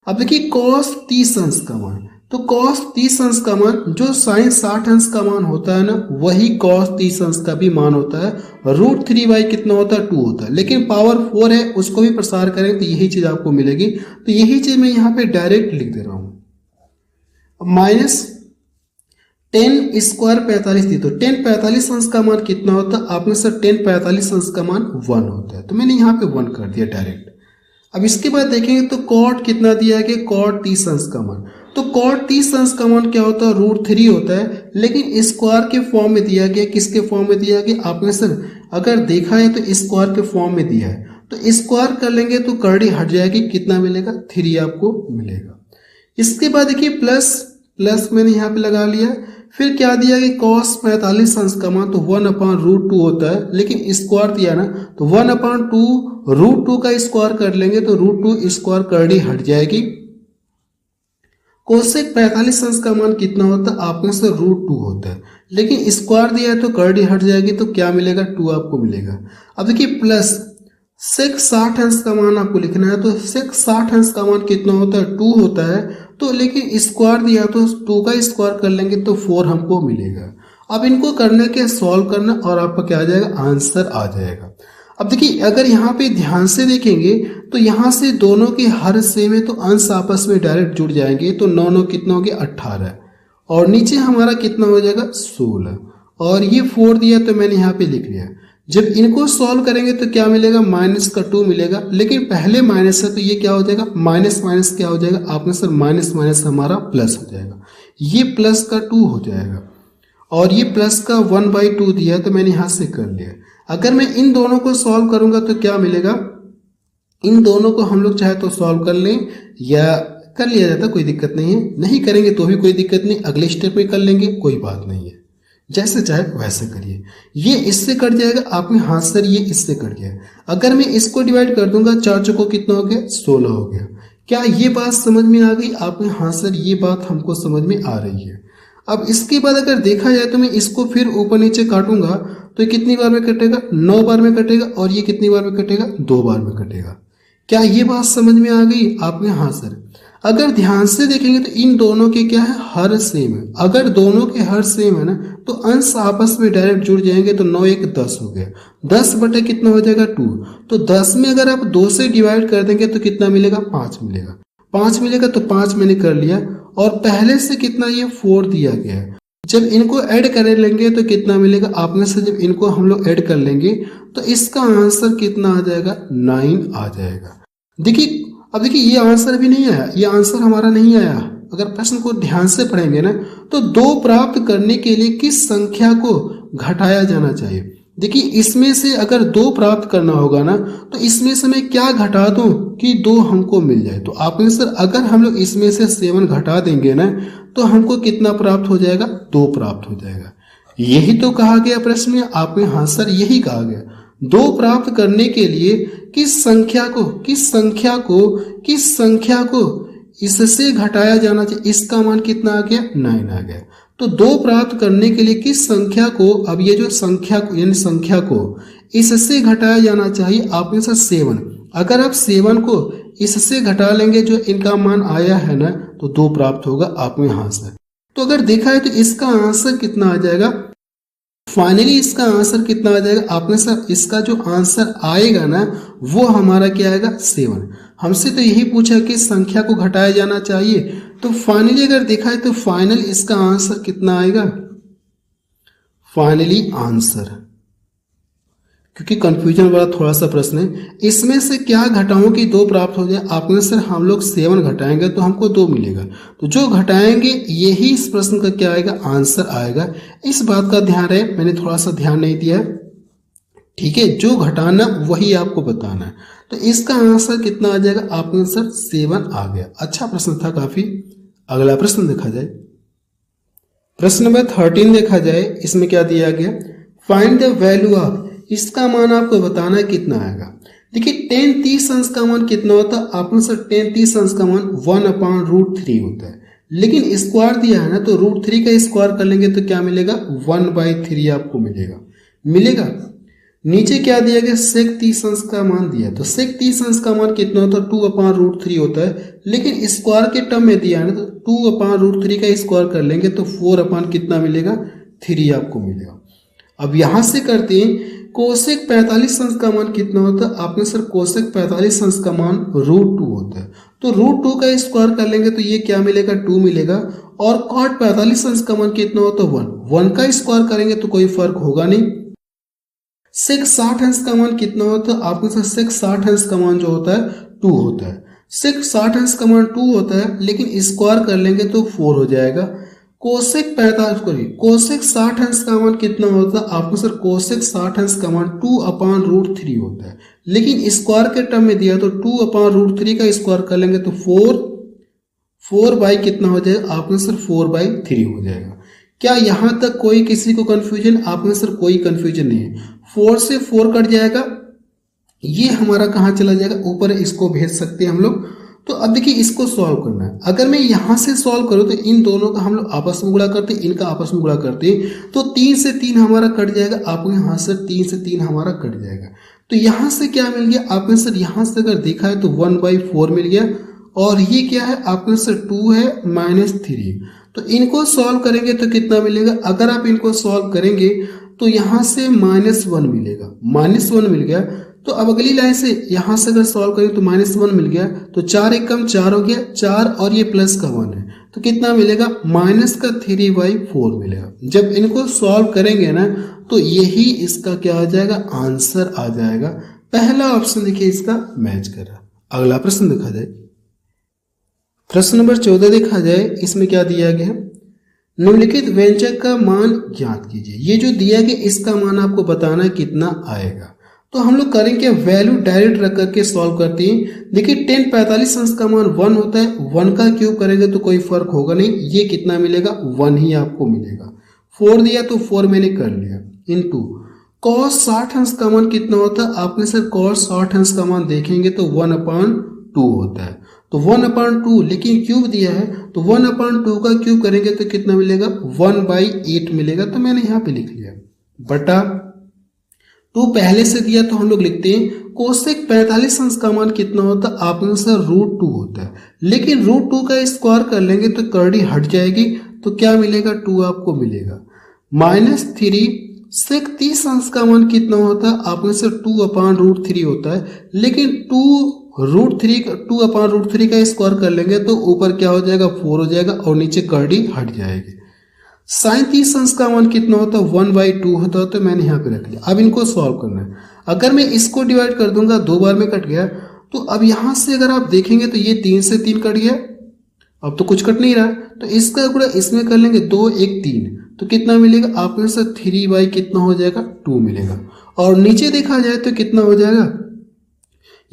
अब देखिए cos 30 अंश का मान, तो cos 30 अंश का मान जो sin 60 अंश का मान होता है ना, वही cos 30 अंश का भी मान होता है। √3 कितना होता है, 2 होता है, लेकिन पावर 4 है, उसको भी प्रसार करें तो यही चीज आपको मिलेगी। तो यही चीज मैं यहाँ पे डायरेक्ट लिख दे रहा हूं। माइनस 10 स्क्वायर 45 थी, तो 10 45 अंश का मान कितना होता है, आपने सर 10 45 अंश का मान 1 होता है, तो मैंने यहाँ पे 1 कर दिया डायरेक्ट। अब इसके बाद देखेंगे तो कॉट कितना दिया गया, कॉट 30 अंश का मान। तो कॉट 30 अंश का मान क्या होता है, √3 होता है, लेकिन स्क्वायर के फॉर्म में दिया गया। किसके फॉर्म में दिया गया, आपने सर अगर देखा है तो स्क्वायर के फॉर्म में दिया है, तो स्क्वायर कर लेंगे तो करड़ी हट जाएगी, कितना मिलेगा, 3 आपको मिलेगा। इसके बाद देखिए प्लस मैंने यहाँ पे लगा लिया। फिर क्या दिया कि cos 45 अंश का मान तो 1/√2 होता है, लेकिन स्क्वायर दिया ना, तो 1/2 √2 का स्क्वायर कर लेंगे तो √2 स्क्वायर करड़ी हट जाएगी। कोसेक 45 अंश का मान कितना होता है, आपने से √2 होता है, लेकिन स्क्वायर दिया है तो करड़ी हट जाएगी, तो क्या मिलेगा, 2 आपको मिलेगा। अब देखिए प्लस सेक 60 अंश का मान आपको लिखना है, तो सेक 60 अंश का मान कितना होता है, 2 होता है, तो लेकिन स्क्वायर दिया तो 2 का स्क्वायर कर लेंगे तो 4 हमको मिलेगा। अब इनको करने के सॉल्व करना और आपका क्या आ जाएगा, आंसर आ जाएगा। अब देखिए अगर यहाँ पे ध्यान से देखेंगे तो यहाँ से दोनों के हर सेम है, तो अंश आपस में डायरेक्ट जुड़ जाएंगे, तो 9 कितना हो गया, 18, और नीचे हमारा कितना हो जाएगा, 16, और ये 4 दिया तो मैंने यहाँ पे लिख लिया। जब इनको सॉल्व करेंगे तो क्या मिलेगा, -2 मिलेगा, लेकिन पहले माइनस है तो ये क्या हो जाएगा, माइनस माइनस क्या हो जाएगा, आपने सर माइनस माइनस हमारा प्लस हो जाएगा, ये प्लस का 2 हो जाएगा, और ये प्लस का 1/2 दिया तो मैंने यहाँ से कर लिया। अगर मैं इन दोनों को सॉल्व करूंगा तो क्या मिलेगा, इन दोनों को हम लोग चाहे तो सॉल्व कर लें या कर लिया जाता, कोई दिक्कत नहीं है, नहीं करेंगे तो भी कोई दिक्कत नहीं, अगले स्टेप में कर लेंगे, कोई बात नहीं है, जैसे चाहे वैसे करिए। ये इससे कट जाएगा, आपने हाँ सर ये इससे कट गया। अगर मैं इसको डिवाइड कर दूंगा, 4 चौको कितना हो गया, 16 हो गया। क्या ये बात समझ में आ गई, आपने हाँ सर ये बात हमको समझ में आ रही है। अब इसके बाद अगर देखा जाए तो मैं इसको फिर ऊपर नीचे काटूंगा तो ये कितनी बार में कटेगा, 9 बार में कटेगा, और ये कितनी बार में कटेगा, 2 बार में कटेगा। क्या ये बात समझ में आ गई आपने, हाँ सर। अगर ध्यान से देखेंगे तो इन दोनों के क्या है, हर सेम है। अगर दोनों के हर सेम है ना, तो अंश आपस में डायरेक्ट जुड़ जाएंगे, तो 9 1 10 हो गया, 10 बटे कितना हो जाएगा, 2। तो 10 में अगर आप 2 से डिवाइड कर देंगे तो कितना मिलेगा, 5 मिलेगा, 5 मिलेगा, तो 5 मैंने कर लिया। और पहले से कितना, ये 4 दिया गया है। जब इनको ऐड कर लेंगे तो कितना मिलेगा, आप में से जब इनको हम लोग ऐड कर लेंगे तो इसका आंसर कितना आ जाएगा, 9 आ जाएगा। देखिए अब देखिए ये आंसर भी नहीं आया, ये आंसर हमारा नहीं आया। अगर प्रश्न को ध्यान से पढ़ेंगे ना, तो 2 प्राप्त करने के लिए किस संख्या को घटाया जाना चाहिए। देखिए इसमें से अगर 2 प्राप्त करना होगा ना, तो इसमें से मैं क्या घटा दूं कि 2 हमको मिल जाए। तो आपने सर अगर हम लोग इसमें से 7 घटा देंगे ना, तो हमको कितना प्राप्त हो जाएगा, 2 प्राप्त हो जाएगा। यही तो कहा गया प्रश्न में, आपने हाँ सर यही कहा गया। 2 प्राप्त करने के लिए किस संख्या को इससे घटाया जाना चाहिए। इसका मान कितना आ गया, 9 आ गया। तो 2 प्राप्त करने के लिए किस संख्या को, अब ये जो संख्या को यानी संख्या को इससे घटाया जाना चाहिए, आपने सर 7। अगर आप 7 को इससे घटा लेंगे, जो इनका मान आया है ना, तो 2 प्राप्त होगा, आपने हाँ सर। तो अगर देखा है तो इसका आंसर कितना आ जाएगा, फाइनली इसका आंसर कितना आ जाएगा, आपने सर इसका जो आंसर आएगा ना, वो हमारा क्या आएगा, 7। हमसे तो यही पूछा कि संख्या को घटाया जाना चाहिए, तो फाइनली अगर देखा है तो फाइनल इसका आंसर कितना आएगा, फाइनली आंसर, क्योंकि कंफ्यूजन वाला थोड़ा सा प्रश्न है, इसमें से क्या घटाऊं कि 2 प्राप्त हो जाए। आपने सर हम लोग 7 घटाएंगे तो हमको 2 मिलेगा, तो जो घटाएंगे यही इस प्रश्न का क्या आएगा, आंसर आएगा। इस बात का ध्यान रहे, मैंने थोड़ा सा ध्यान नहीं दिया, ठीक है, जो घटाना वही आपको बताना है। तो इसका आंसर कितना आ जाएगा, आपका आंसर 7 आ गया। अच्छा प्रश्न था काफी। अगला प्रश्न देखा जाए, प्रश्न नंबर 13 देखा जाए, इसमें क्या दिया गया, फाइंड द वैल्यू ऑफ, इसका मान आपको बताना है कितना आएगा। देखिए 10 30 अंश का मान कितना होता है, आपने सर 10 30 अंश का मान 1/√3 होता है, लेकिन स्क्वायर दिया है ना, तो √3 का स्क्वायर कर लेंगे तो क्या मिलेगा, 1/3 आपको मिलेगा। नीचे क्या दिया गया, सेक 30 अंश का मान दिया, तो सेक 30 अंश का मान कितना होता है, 2/√3 होता है, लेकिन स्क्वायर के टर्म में दिया है ना, तो 2/√3 का स्क्वायर कर लेंगे तो 4 कितना मिलेगा, 3 आपको मिलेगा। अब यहां से करते हैं, कोसेक 45 अंश का मान कितना होता है, आपने सर कोसेक 45 अंश का मान √2 होता है, तो √2 का स्क्वायर कर लेंगे तो ये क्या मिलेगा, 2 मिलेगा। और कॉट 45 अंश का मान कितना होता है, 1 का स्क्वायर करेंगे तो कोई फर्क होगा नहीं। सेक 60 अंश का मान कितना होता है, आपके सर सेक 60 अंश का मान जो होता है 2 होता है। सेक 60 अंश का मान 2 होता है, लेकिन स्क्वायर कर लेंगे तो 4 हो जाएगा। कोसेक 45 करिए, कोसेक 60 अंश का मान कितना होता है आपको सर? कोसेक 60 अंश का मान 2/√3 होता है, लेकिन स्क्वायर के टर्म में दिया तो 2/√3 का स्क्वायर कर लेंगे तो 4 बाई कितना हो जाएगा आपका सर? 4/3 हो जाएगा। क्या यहां तक कोई किसी को कंफ्यूजन? आपका सर कोई कंफ्यूजन नहीं है। 4 से 4 कट जाएगा, ये हमारा कहाँ चला जाएगा? ऊपर इसको भेज सकते हैं हम लोग। तो अब देखिए इसको सॉल्व करना है। अगर मैं यहां से सॉल्व करूं तो इन दोनों का हम लोग आपस में गुणा करते हैं, इनका आपस में गुणा करते हैं, तो 3 से 3 हमारा कट जाएगा। आपको यहाँ से 3 से 3 हमारा कट जाएगा। तो यहां से क्या मिल गया आपके सर? यहां से अगर देखा है तो 1/4 मिल गया, और ये क्या है आपके सर? 2 है -3। तो इनको सॉल्व करेंगे तो कितना मिलेगा? अगर आप इनको सॉल्व करेंगे तो यहां से -1 मिलेगा, -1 मिल गया। तो अब अगली लाइन से यहां से अगर सॉल्व करें तो -1 मिल गया, तो 4 एक कम 4 हो गया, 4 और ये प्लस का 1 है, तो कितना मिलेगा? -3/4 मिलेगा। जब इनको सॉल्व करेंगे ना तो यही इसका क्या आ जाएगा? आंसर आ जाएगा। पहला ऑप्शन देखिए इसका मैच कर रहा। अगला प्रश्न देखा जाए, प्रश्न नंबर 14 देखा जाए, इसमें क्या दिया गया है? निम्नलिखित व्यंजक का मान ज्ञात कीजिए। ये जो दिया गया इसका मान आपको बताना है कितना आएगा। तो हम लोग करेंगे वैल्यू डायरेक्ट रख करके सॉल्व करते हैं। देखिए 10 45 अंश का मान 1 होता है, 1 का क्यूब करेंगे तो कोई फर्क होगा नहीं, ये कितना मिलेगा? 1 ही आपको मिलेगा। 4 दिया तो 4 मैंने कर लिया, इनटू cos 60 अंश का मान कितना होता है? आपने सर cos 60 अंश का मान देखेंगे तो 1/2 होता है, तो 1/2, लेकिन क्यूब दिया है तो 1/2 का क्यूब करेंगे तो कितना मिलेगा? 1/8 मिलेगा। तो मैंने यहाँ पे लिख लिया बटा 2 पहले से दिया तो हम लोग लिखते हैं कोसेक 45 अंश का मान कितना होता है? आपने सर √2 होता है, लेकिन √2 का स्क्वायर कर लेंगे तो करड़ी हट जाएगी, तो क्या मिलेगा? 2 आपको मिलेगा। -3 सेक 30 अंश का मान कितना होता है? आपने सर 2/√3 होता है, लेकिन 2/√3 का स्क्वायर कर लेंगे तो ऊपर क्या हो जाएगा? 4 हो जाएगा, और नीचे करड़ी हट जाएगी। साइन 30 अंश का मान कितना होता है? 1/2 होता है, तो मैंने यहाँ पे रख लिया। अब इनको सॉल्व करना है। अगर मैं इसको डिवाइड कर दूंगा, 2 बार में कट गया, तो अब यहाँ से अगर आप देखेंगे तो ये 3 से 3 कट गया, अब तो कुछ कट नहीं रहा, तो इसका गुणा इसमें कर लेंगे, 2 1 3, तो कितना मिलेगा? आपके साथ 3 कितना हो जाएगा? 2 मिलेगा। और नीचे देखा जाए तो कितना हो जाएगा?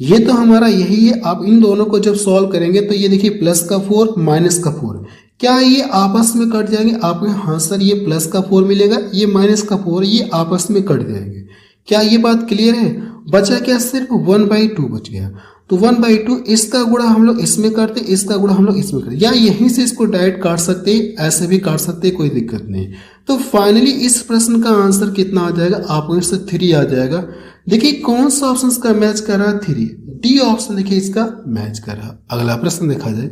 ये तो हमारा यही है। आप इन दोनों को जब सॉल्व करेंगे तो ये देखिए प्लस का 4 माइनस का 4, क्या ये आपस में कट जाएंगे? आपने हाँ सर ये प्लस का 4 मिलेगा, ये माइनस का 4, ये आपस में कट जाएंगे। क्या ये बात क्लियर है? बचा क्या? सिर्फ 1/2 बच गया। तो 1/2 इसका गुणा हम लोग इसमें करते, इसका गुणा हम लोग इसमें करते, या यहीं से इसको डायरेक्ट काट सकते हैं, ऐसे भी काट सकते हैं, कोई दिक्कत नहीं। तो फाइनली इस प्रश्न का आंसर कितना आ जाएगा? आपको इससे 3 आ जाएगा। देखिए कौन सा ऑप्शन का मैच कर रहा है? 3, डी ऑप्शन देखिए इसका मैच कर रहा है। अगला प्रश्न देखा जाए,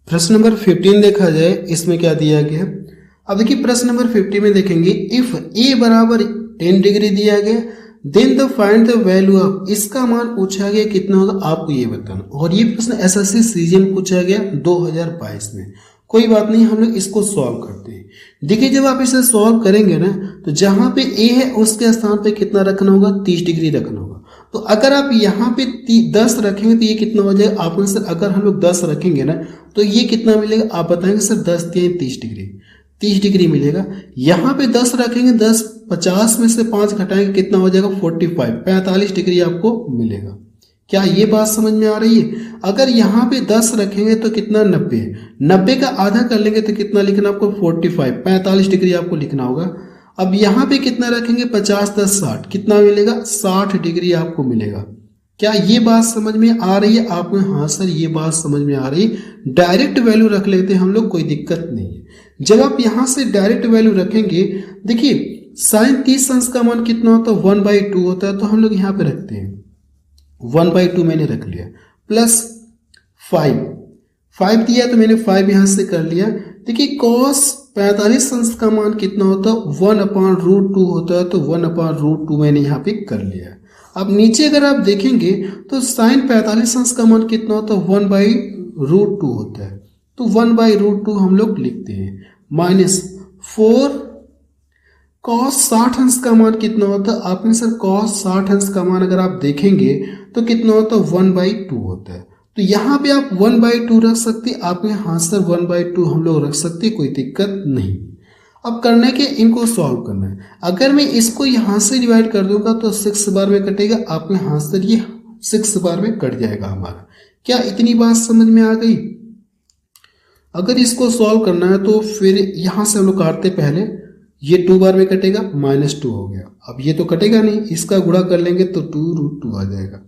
प्रश्न नंबर 15 देखा जाए, इसमें क्या दिया गया है? अब देखिए प्रश्न नंबर 50 में देखेंगे, इफ ए बराबर 10 डिग्री दिया गया, then the find the value of, इसका मान पूछा गया कितना होगा आपको ये बताना। और ये प्रश्न एसएससी सीजन पूछा गया 2022 में। कोई बात नहीं, हम लोग इसको सॉल्व करते हैं। देखिए जब आप इसे सॉल्व करेंगे ना, तो जहां पे ए है उसके स्थान पे कितना रखना होगा? 30 डिग्री रखना होगा। तो अगर आप यहाँ पे 10 रखेंगे तो ये कितना हो जाएगा? आपने सर अगर हम लोग 10 रखेंगे ना तो ये कितना मिलेगा? आप बताएंगे सर 10 3 30 डिग्री, 30 डिग्री मिलेगा। यहाँ पे 10 रखेंगे, 10 50 में से 5 घटाएंगे, कितना हो जाएगा? 45 डिग्री आपको मिलेगा। क्या ये बात समझ में आ रही है? अगर यहाँ पे 10 रखेंगे तो कितना? 90 का आधा कर लेंगे तो कितना लिखना आपको? 45 डिग्री आपको लिखना होगा। अब यहाँ पे कितना रखेंगे? 50 10 60, कितना मिलेगा? 60 डिग्री आपको मिलेगा। क्या ये बात समझ में आ रही है आपको? हाँ सर ये बात समझ में आ रही है। डायरेक्ट वैल्यू रख लेते हैं हम लोग, कोई दिक्कत नहीं है। जब आप यहाँ से डायरेक्ट वैल्यू रखेंगे, देखिए साइन 30 अंश का मान कितना होता है? 1/2 होता है, तो हम लोग यहाँ पे रखते हैं 1/2 मैंने रख लिया, प्लस 5 दिया तो मैंने 5 यहाँ से कर लिया। देखिए cos 45 अंश का मान कितना होता है? 1/√2 होता है, तो 1/√2 मैंने यहाँ पे कर लिया। अब नीचे अगर आप देखेंगे तो साइन 45 अंश का मान कितना होता है? 1/√2 होता है, तो 1/√2 हम लोग लिखते हैं, -4 cos 60 अंश का मान कितना होता है? आपने सर cos 60 अंश का मान अगर आप देखेंगे तो कितना होता है 1/2 होता है। तो यहाँ पे आप 1/2 रख सकते, आप यहाँ सर 1/2 हम लोग रख सकते, कोई दिक्कत नहीं। अब करना क्या, इनको सॉल्व करना है। अगर मैं इसको यहाँ से डिवाइड कर दूंगा तो 6 बार में कटेगा, आप यहाँ से ये 6 बार में कट जाएगा हमारा। क्या इतनी बात समझ में आ गई? अगर इसको सॉल्व करना है तो फिर यहाँ से हम लोग काटते, पहले ये 2 बार में कटेगा, -2 हो गया। अब ये तो कटेगा नहीं, इसका गुणा कर लेंगे तो 2√2 आ जाएगा।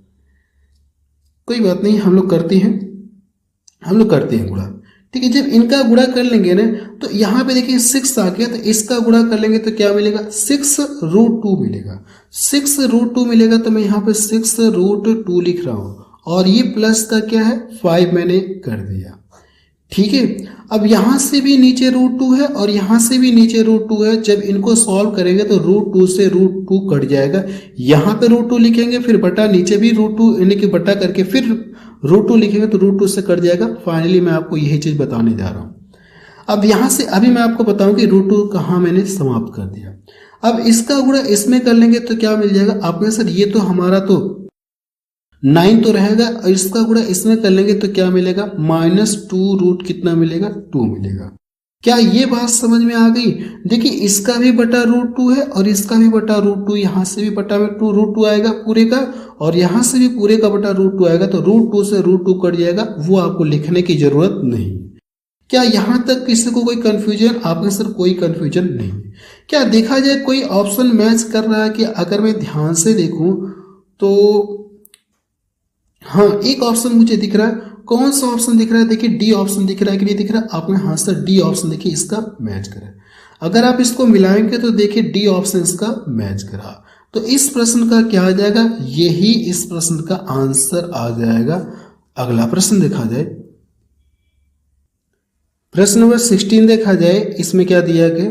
कोई बात नहीं, हम लोग करते हैं गुणा। ठीक है, जब इनका गुणा कर लेंगे ना तो यहाँ पे देखिए 6 आ गया, तो इसका गुणा कर लेंगे तो क्या मिलेगा, 6√2 मिलेगा। 6√2 मिलेगा, तो मैं यहाँ पे 6√2 लिख रहा हूँ, और ये प्लस का क्या है 5 मैंने कर दिया। ठीक है, अब यहाँ से भी नीचे √2 है और यहाँ से भी नीचे √2 है। जब इनको सॉल्व करेंगे तो √2 से √2 कट जाएगा, यहाँ पे √2 लिखेंगे, फिर बटा, नीचे भी √2 यानी कि बटा करके फिर √2 लिखेंगे तो √2 से कट जाएगा। फाइनली मैं आपको यही चीज बताने जा रहा हूँ। अब यहाँ से अभी मैं आपको बताऊं कि √2 कहाँ मैंने समाप्त कर दिया। अब इसका गुणा इसमें कर लेंगे तो क्या मिल जाएगा आपने, सर ये तो हमारा तो 9 तो रहेगा, और इसका गुणा इसमें कर लेंगे तो क्या मिलेगा, -2 कितना मिलेगा, 2 मिलेगा। क्या ये बात समझ में आ गई? देखिए इसका भी बटा √2 है और इसका भी बटा √2, यहाँ से भी बटा में √2 आएगा पूरे का, और यहाँ से भी पूरे का बटा √2 आएगा, तो √2 से √2 कट जाएगा, वो आपको लिखने की जरूरत नहीं। क्या यहाँ तक किसी को कोई कंफ्यूजन? आपने सर कोई कंफ्यूजन नहीं। क्या देखा जाए कोई ऑप्शन मैच कर रहा है कि? अगर मैं ध्यान से देखूं तो हाँ, एक ऑप्शन मुझे दिख रहा है। कौन सा ऑप्शन दिख रहा है? देखिए डी ऑप्शन दिख रहा है कि नहीं दिख रहा है? आपने हाँ सर डी ऑप्शन देखिए इसका मैच करा। अगर आप इसको मिलाएंगे तो देखिए डी ऑप्शन इसका मैच करा। तो इस प्रश्न का क्या आ जाएगा, यही इस प्रश्न का आंसर आ जाएगा। अगला प्रश्न देखा जाए, प्रश्न नंबर 16 देखा जाए। इसमें क्या दिया गया,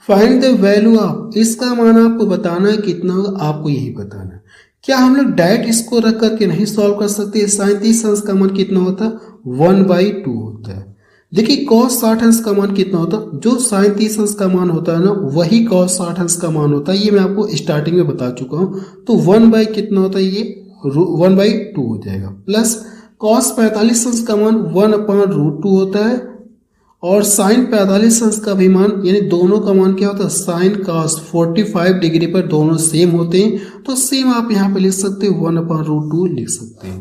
फाइंड द वैल्यू ऑफ, इसका मान आपको बताना है कितना होगा, आपको यही बताना है। क्या हम लोग डायरेक्ट इसको रख करके नहीं सॉल्व कर सकते? sin 30 अंश का मान कितना होता है, 1/2 होता है। देखिए cos 60 अंश का मान कितना होता है, जो sin 30 अंश का मान होता है ना वही cos 60 अंश का मान होता है। ये मैं आपको स्टार्टिंग में बता चुका हूं। तो 1 कितना होता है, ये 1/2 हो जाएगा, प्लस cos 45 अंश का मान 1/√2 होता है, और साइन 45 अंश का भी मान, यानी दोनों का मान क्या होता है, साइन cos 45 डिग्री पर दोनों सेम होते हैं, तो सेम आप यहाँ पे लिख सकते हैं 1/√2 लिख सकते हैं।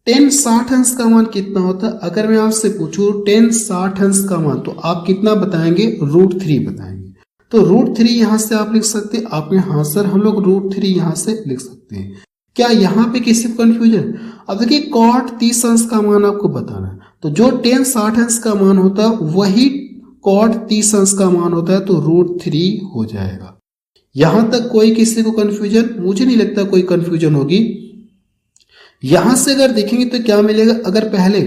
tan 60 अंश का मान कितना होता है? अगर मैं आपसे पूछूं tan 60 अंश का मान, तो आप कितना बताएंगे, √3 बताएंगे। तो √3 यहाँ से आप लिख सकते हैं। आपने हाँ सर हम लोग √3 यहाँ से लिख सकते हैं। क्या यहाँ पे किसी को कंफ्यूजन? अब देखिए cot 30 अंश का मान आपको बताना है, तो जो tan 60 अंश का मान होता है वही cot 30 अंश का मान होता है, तो √3 हो जाएगा। यहां तक कोई किसी को कंफ्यूजन? मुझे नहीं लगता कोई कंफ्यूजन होगी। यहां से अगर देखेंगे तो क्या मिलेगा, अगर पहले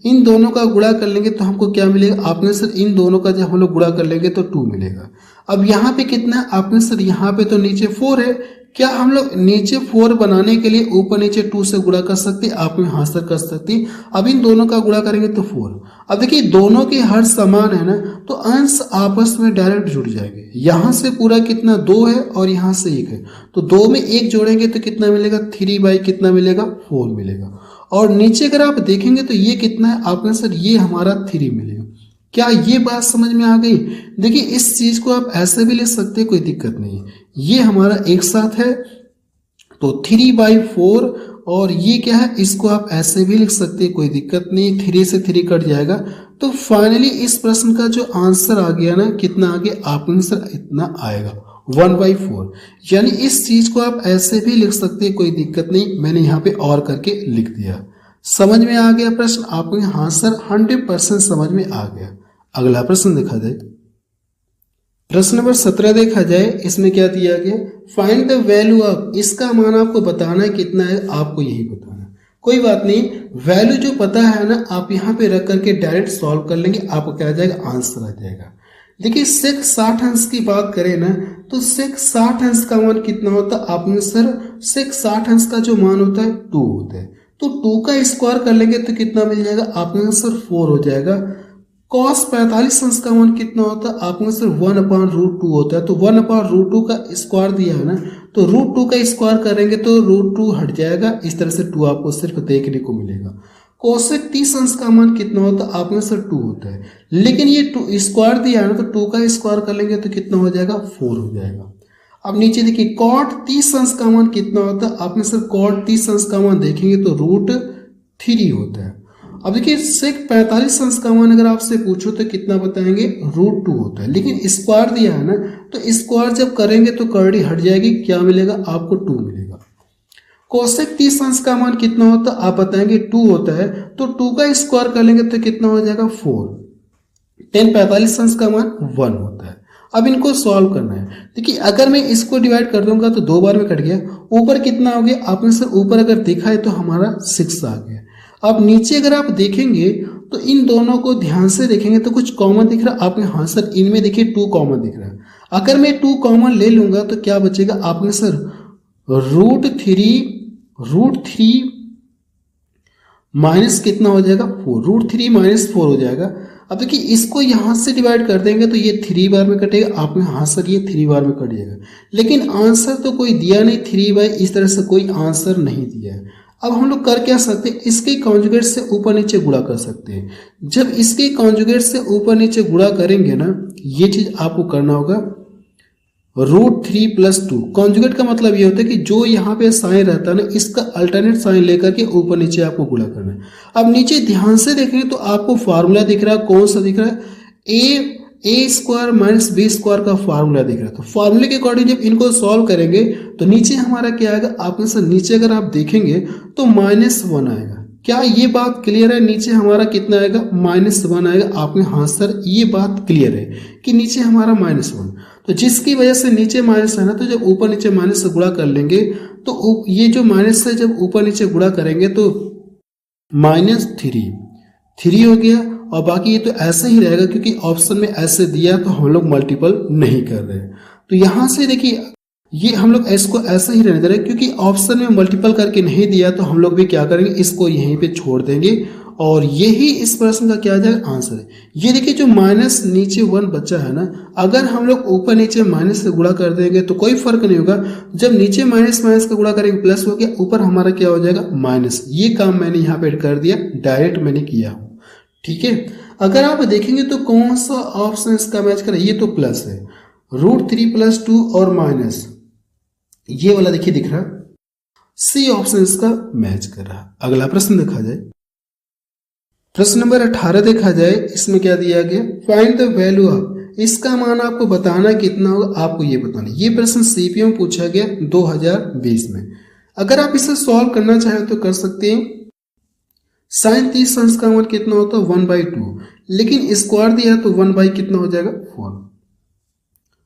इन दोनों का गुणा कर लेंगे तो हमको क्या मिलेगा, आपने सर इन दोनों का जब हम लोग गुणा कर लेंगे तो 2 मिलेगा। अब यहाँ पे कितना है, आपने सर यहाँ पे तो नीचे 4 है। क्या हम लोग नीचे 4 बनाने के लिए ऊपर नीचे 2 से गुणा कर सकते? आप में हाँ सर कर सकते। अब इन दोनों का गुणा करेंगे तो 4। अब देखिए दोनों के हर समान है ना, तो अंश आपस में डायरेक्ट जुड़ जाएंगे। यहाँ से पूरा कितना 2 है और यहाँ से 1 है, तो 2 में 1 जोड़ेंगे तो कितना मिलेगा, 3 कितना मिलेगा, 4 मिलेगा। और नीचे अगर आप देखेंगे तो ये कितना है, आपने सर ये हमारा 3 मिलेगा। क्या ये बात समझ में आ गई? देखिए इस चीज को आप ऐसे भी लिख सकते हैं, कोई दिक्कत नहीं। ये हमारा एक साथ है तो 3/4, और ये क्या है, इसको आप ऐसे भी लिख सकते हैं, कोई दिक्कत नहीं। 3 से 3 कट जाएगा। तो फाइनली इस प्रश्न का जो आंसर आ गया ना, कितना आ गया, आपका आंसर इतना आएगा 1/4। यानी इस चीज को आप ऐसे भी लिख सकते हैं, कोई दिक्कत नहीं। मैंने यहाँ पे और करके लिख दिया। समझ में आ गया प्रश्न? आपको हाँ सर 100% समझ में आ गया। अगला प्रश्न देखा जाए, प्रश्न नंबर 17 देखा जाए। इसमें क्या दिया गया, फाइंड द वैल्यू ऑफ, इसका मान आपको बताना है कितना है, आपको यही बताना है। कोई बात नहीं, वैल्यू जो पता है ना आप यहाँ पे रख करके डायरेक्ट सॉल्व कर लेंगे, आपको क्या आ जाएगा, आंसर आ जाएगा। देखिए sec 60 अंश की बात करें ना, तो sec 60 अंश का मान कितना होता है, आपने सर sec 60 अंश का जो मान होता है 2 होता है, तो 2 का स्क्वायर कर लेंगे तो कितना मिल जाएगा, आपने सर 4 हो जाएगा। cos 45 अंश का मान कितना होता है, आपने सर 1/√2 होता है, तो 1/√2 का स्क्वायर दिया है ना, तो रूट 2 का स्क्वायर करेंगे तो रूट 2 हट जाएगा, इस तरह से 2 आपको सिर्फ देखने को मिलेगा। कोसेक 30 अंश का मान कितना होता है, आप में से 2 होता है, लेकिन ये 2 स्क्वायर दिया है ना, तो 2 का स्क्वायर कर लेंगे तो कितना हो जाएगा, 4 हो जाएगा। अब नीचे देखिए कॉट 30 अंश का मान कितना होता है, आप में से कॉट 30 अंश का मान देखेंगे तो रूट 3 होता है। अब देखिए सेक 45 अंश का मान अगर आपसे पूछो तो कितना बताएंगे, रूट 2 होता है, लेकिन स्क्वायर दिया है ना, तो स्क्वायर जब करेंगे तो करड़ी हट जाएगी, क्या मिलेगा आपको, 2 मिलेगा। कोसेक 30 अंश का मान कितना होता है, आप बताएंगे 2 होता है, तो 2 का स्क्वायर कर लेंगे तो कितना हो जाएगा, 4। tan 45 अंश का मान 1 होता है। अब इनको सॉल्व करना है। देखिए अगर मैं इसको डिवाइड कर दूंगा तो 2 बार में कट गया, ऊपर कितना हो गया, आपने से ऊपर अगर देखा है तो हमारा 6 आ गया। अब नीचे अगर आप देखेंगे तो इन दोनों को ध्यान से देखेंगे तो कुछ कॉमन दिख रहा है आपने, हाँ सर इनमें देखिए 2 कॉमन दिख रहा है। अगर मैं 2 कॉमन ले लूंगा तो क्या बचेगा आपने, सर रूट थ्री माइनस कितना हो जाएगा, 4, रूट 3 माइनस 4 हो जाएगा। अब देखिए इसको यहां से डिवाइड कर देंगे तो ये 3 बार में कटेगा, आप में हाँ सर ये 3 बार में कट जाएगा, लेकिन आंसर तो कोई दिया नहीं, 3 बाई इस तरह से कोई आंसर नहीं दिया है। अब हम लोग कर क्या सकते हैं, इसके कॉन्जुगेट से ऊपर नीचे गुणा कर सकते हैं। जब इसके कॉन्जुगेट से ऊपर नीचे गुणा करेंगे ना, ये चीज आपको करना होगा, रूट 3 प्लस 2, कॉन्जुगेट का मतलब ये होता है कि जो यहाँ पे साइन रहता है ना, इसका अल्टरनेट साइन लेकर के ऊपर नीचे आपको गुणा करना है। अब नीचे ध्यान से देखेंगे तो आपको फार्मूला दिख रहा है, कौन सा दिख रहा है, ए स्क्वायर माइनस बी स्क्वायर का फार्मूला दिख रहा है। तो फार्मूले के अकॉर्डिंग जब इनको सॉल्व करेंगे तो नीचे हमारा क्या आएगा, आप में से नीचे अगर आप देखेंगे तो -1 आएगा। क्या ये बात क्लियर है, नीचे हमारा कितना आएगा, -1 आएगा। आपने हाँ सर ये बात क्लियर है कि नीचे हमारा -1, तो जिसकी वजह से नीचे माइनस है ना, तो जब ऊपर नीचे माइनस से गुणा कर लेंगे तो ये जो माइनस से जब ऊपर नीचे गुणा करेंगे तो -3 हो गया, और बाकी ये तो ऐसे ही रहेगा क्योंकि ऑप्शन में ऐसे दिया तो हम लोग मल्टीपल नहीं कर रहे। तो यहां से देखिए ये हम लोग इसको ऐसे ही रहने दे रहे हैं, क्योंकि ऑप्शन में मल्टीपल करके नहीं दिया तो हम लोग भी क्या करेंगे, इसको यहीं पे छोड़ देंगे, और यही इस प्रश्न का क्या आ जाएगा, आंसर है। ये देखिए जो माइनस नीचे 1 बचा है ना, अगर हम लोग ऊपर नीचे माइनस से गुणा कर देंगे तो कोई फर्क नहीं होगा। जब नीचे माइनस माइनस का गुणा करेंगे प्लस हो गया, ऊपर हमारा क्या हो जाएगा, माइनस। ये काम मैंने यहाँ पे कर दिया, डायरेक्ट मैंने किया हूँ, ठीक है। अगर आप देखेंगे तो कौन सा ऑप्शन इसका मैच कर रहा है, ये तो प्लस है, रूट 3 प्लस 2 और माइनस, ये वाला देखिए दिख रहा, सी ऑप्शन इसका मैच कर रहा। अगला प्रश्न देखा जाए, प्रश्न नंबर 18 देखा जाए, इसमें क्या दिया गया, फाइंड द वैल्यू ऑफ, इसका मान आपको बताना कितना होगा, आपको ये बताना। ये प्रश्न सीपीओ में पूछा गया 2020 में। अगर आप इसे सॉल्व करना चाहें तो कर सकते हैं। साइन 30 अंश का मान कितना होता है, 1/2, लेकिन स्क्वायर दिया तो 1 बाई कितना हो जाएगा, 4।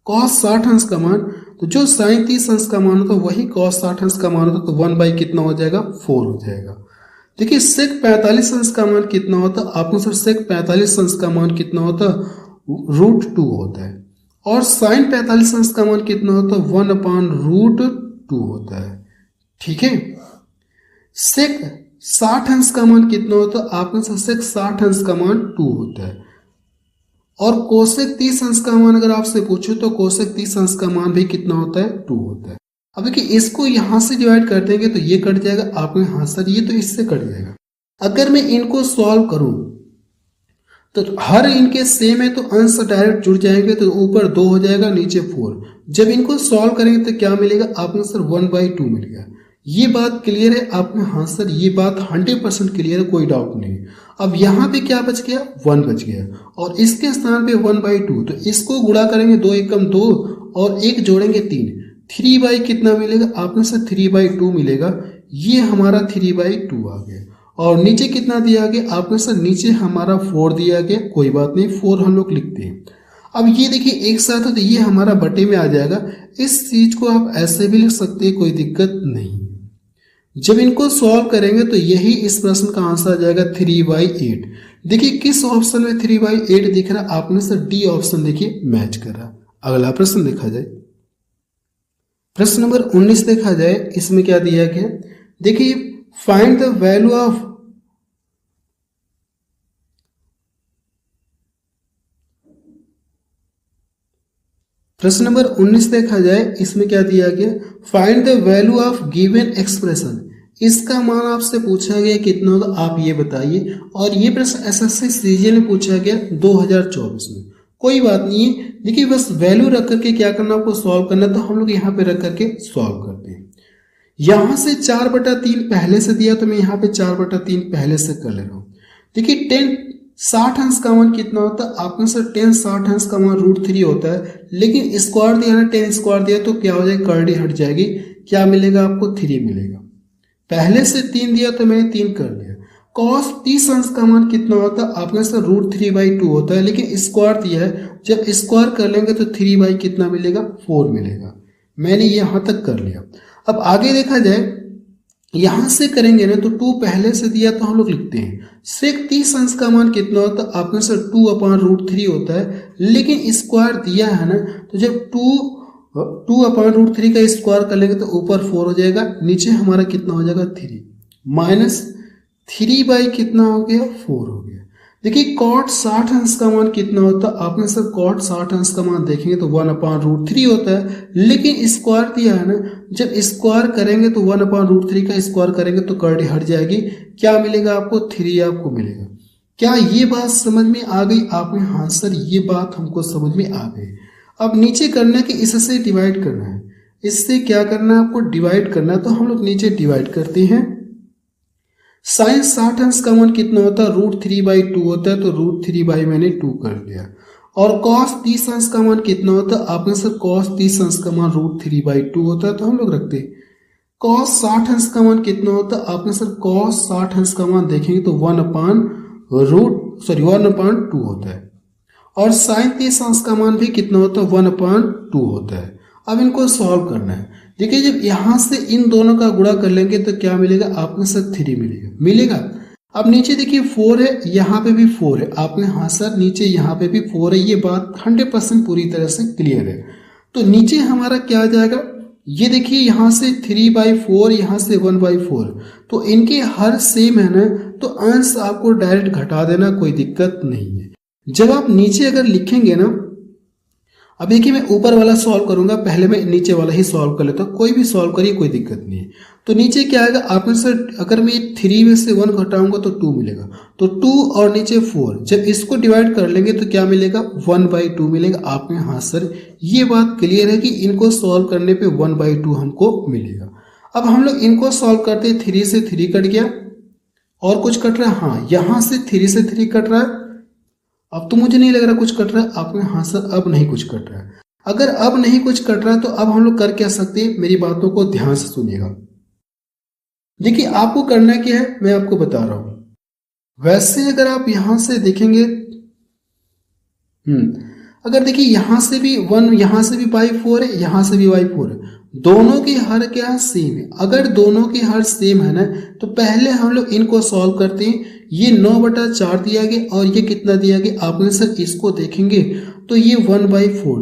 कॉस 60 अंश का मान, तो जो साइन 30 अंश का मान होता है वही कॉस 60 अंश का मान होता है, तो 1 बाई कितना हो जाएगा, 4 हो जाएगा। देखिए सेक 45 अंश का मान कितना होता है, आपको सर सेक 45 अंश का मान कितना होता है, रूट 2 होता है, और साइन 45 अंश का मान कितना होता है, 1/√2 होता है, ठीक है। सेक 60 अंश का मान कितना होता है, आपको सर सेक 60 अंश का मान 2 होता है, और कोसेक 30 अंश का मान अगर आपसे पूछो तो कोसेक 30 अंश का मान भी कितना होता है, 2 होता है। अब देखिए इसको यहां से डिवाइड कर देंगे तो ये कट जाएगा, आप में हाँ सर ये तो इससे कट जाएगा। अगर मैं इनको सॉल्व करूं तो हर इनके सेम है तो अंश डायरेक्ट जुड़ जाएंगे, तो ऊपर 2 हो जाएगा, नीचे 4। जब इनको सॉल्व करेंगे तो क्या मिलेगा, आपने सर 1/2 मिल गया। ये बात क्लियर है आप में, हाँ सर ये बात 100% क्लियर है, कोई डाउट नहीं। अब यहाँ पे क्या बच गया, 1 बच गया, और इसके स्थान पे 1/2, तो इसको गुणा करेंगे, 2 एकम 2 और 1 जोड़ेंगे 3, 3 बाई कितना मिलेगा, आपने से 3/2 मिलेगा। ये हमारा 3/2 आ गया, और नीचे कितना दिया गया, आपने से नीचे हमारा 4 दिया गया, कोई बात नहीं 4 हम लोग लिखते हैं। अब ये देखिए एक साथ है तो ये हमारा बटे में आ जाएगा, इस चीज को आप ऐसे भी लिख सकते हैं, कोई दिक्कत नहीं। जब इनको सॉल्व करेंगे तो यही इस प्रश्न का आंसर आ जाएगा 3/8। देखिए किस ऑप्शन में 3/8 दिख रहा है, आपने से डी ऑप्शन देखिए मैच कर रहा। अगला प्रश्न देखा जाए, प्रश्न नंबर 19 देखा जाए, इसमें क्या दिया गया, देखिए फाइंड द वैल्यू ऑफ प्रश्न नंबर 19 देखा जाए, इसमें क्या दिया गया, find the value of given expression. इसका मान आपसे पूछा गया कितना होगा, आप ये बताइए। और ये प्रश्न एसएससी सीजीएल में पूछा गया 2024 में। कोई बात नहीं है, देखिए बस वैल्यू रख करके क्या करना, आपको सॉल्व करना, तो हम लोग यहाँ पे रख करके सॉल्व करते हैं। यहां से 4/3 पहले से दिया, तो मैं यहाँ पे 4/3 पहले से कर ले रहा हूँ। देखिए 10 60 अंश का मान कितना होता है, आपके सर 10 60 अंश का मान √3 होता है, लेकिन स्क्वायर दिया ना, 10 स्क्वायर दिया तो क्या हो जाएगा, कर्डी हट जाएगी, क्या मिलेगा आपको 3 मिलेगा। पहले से 3 दिया तो मैंने 3 कर लिया। cos 30 अंश का मान कितना होता है, आपके सर √3/2 होता है, लेकिन स्क्वायर दिया है, जब स्क्वायर कर लेंगे तो 3 कितना मिलेगा, 4 मिलेगा। मैंने यहां तक कर लिया। अब आगे देखा जाए, यहां से करेंगे ना तो 2 पहले से दिया तो हम लोग लिखते हैं। sec 30 अंश का मान कितना होता है, आपके सर 2/√3 होता है, लेकिन स्क्वायर दिया है ना, तो जब 2/√3 का स्क्वायर कर लेंगे तो ऊपर 4 हो जाएगा, नीचे हमारा कितना हो जाएगा 3, माइनस 3 कितना हो गया, 4 हो गया। देखिए cot 60 अंश का मान कितना होता है, आपने सर cot 60 अंश का मान देखेंगे तो 1/√3 होता है, लेकिन स्क्वायर दिया है ना, जब स्क्वायर करेंगे तो 1/√3 का स्क्वायर करेंगे तो कर्डी हट जाएगी, क्या मिलेगा आपको, 3 आपको मिलेगा। क्या ये बात समझ में आ गई आपने, हाँ सर ये बात हमको समझ में आ गई। अब नीचे करना कि इससे डिवाइड करना है, इससे क्या करना है आपको, डिवाइड करना है, तो हम लोग नीचे डिवाइड करते हैं। sin 60 अंश का मान कितना होता है, √3/2 होता है, तो √3 मैंने 2 कर दिया। और cos 30 अंश का मान कितना होता है, आपने सर cos 30 अंश का मान √3/2 होता है, तो हम लोग रखते हैं। cos 60 अंश का मान कितना होता है, आपने सर cos 60 अंश का मान देखेंगे तो 1/2 होता है। और sin 30 अंश का मान भी कितना होता है, 1/2 होता है। अब इनको सॉल्व करना है। देखिए जब यहां से इन दोनों का गुणा कर लेंगे तो क्या मिलेगा, आपके साथ 3 मिलेगा। अब नीचे देखिए 4 है, यहाँ पे भी 4 है, आपने हाँ सर नीचे यहाँ पे भी 4 है, ये बात 100% पूरी तरह से क्लियर है। तो नीचे हमारा क्या आ जाएगा, ये देखिए यहाँ से 3/4, यहाँ से 1/4, तो इनके हर सेम है ना, तो अंश आपको डायरेक्ट घटा देना, कोई दिक्कत नहीं है। जब आप नीचे अगर लिखेंगे ना, अब देखिए मैं ऊपर वाला सॉल्व करूंगा, पहले मैं नीचे वाला ही सॉल्व कर लेता हूँ, कोई भी सॉल्व करिए कोई दिक्कत नहीं है। तो नीचे क्या आएगा, आपने सर अगर मैं 3 में से 1 घटाऊंगा तो 2 मिलेगा, तो 2 और नीचे 4, जब इसको डिवाइड कर लेंगे तो क्या मिलेगा, 1/2 मिलेगा। आपने हाँ सर ये बात क्लियर है कि इनको सॉल्व करने पे 1/2 हमको मिलेगा। अब हम लोग इनको सॉल्व करते, 3 से 3 कट गया, और कुछ कट रहा है, हाँ यहाँ से 3 से 3 कट रहा है। अब तो मुझे नहीं लग रहा कुछ कट रहा है, आपने हाँ सर अब नहीं कुछ कट रहा है। अगर अब नहीं कुछ कट रहा है तो अब हम लोग कर क्या सकते हैं, मेरी बातों को ध्यान से सुनिएगा। देखिए आपको करना क्या है, मैं आपको बता रहा हूं। वैसे अगर आप यहां से देखेंगे, अगर देखिए यहां से भी 1, यहां से भी y4 है, यहां से भी y4 है, दोनों की हर क्या सेम है। अगर दोनों की हर सेम है ना, तो पहले हम लोग इनको सॉल्व करते हैं। ये 9/4 दिया गया और ये कितना दिया गया, आपने सर इसको देखेंगे तो ये 1/4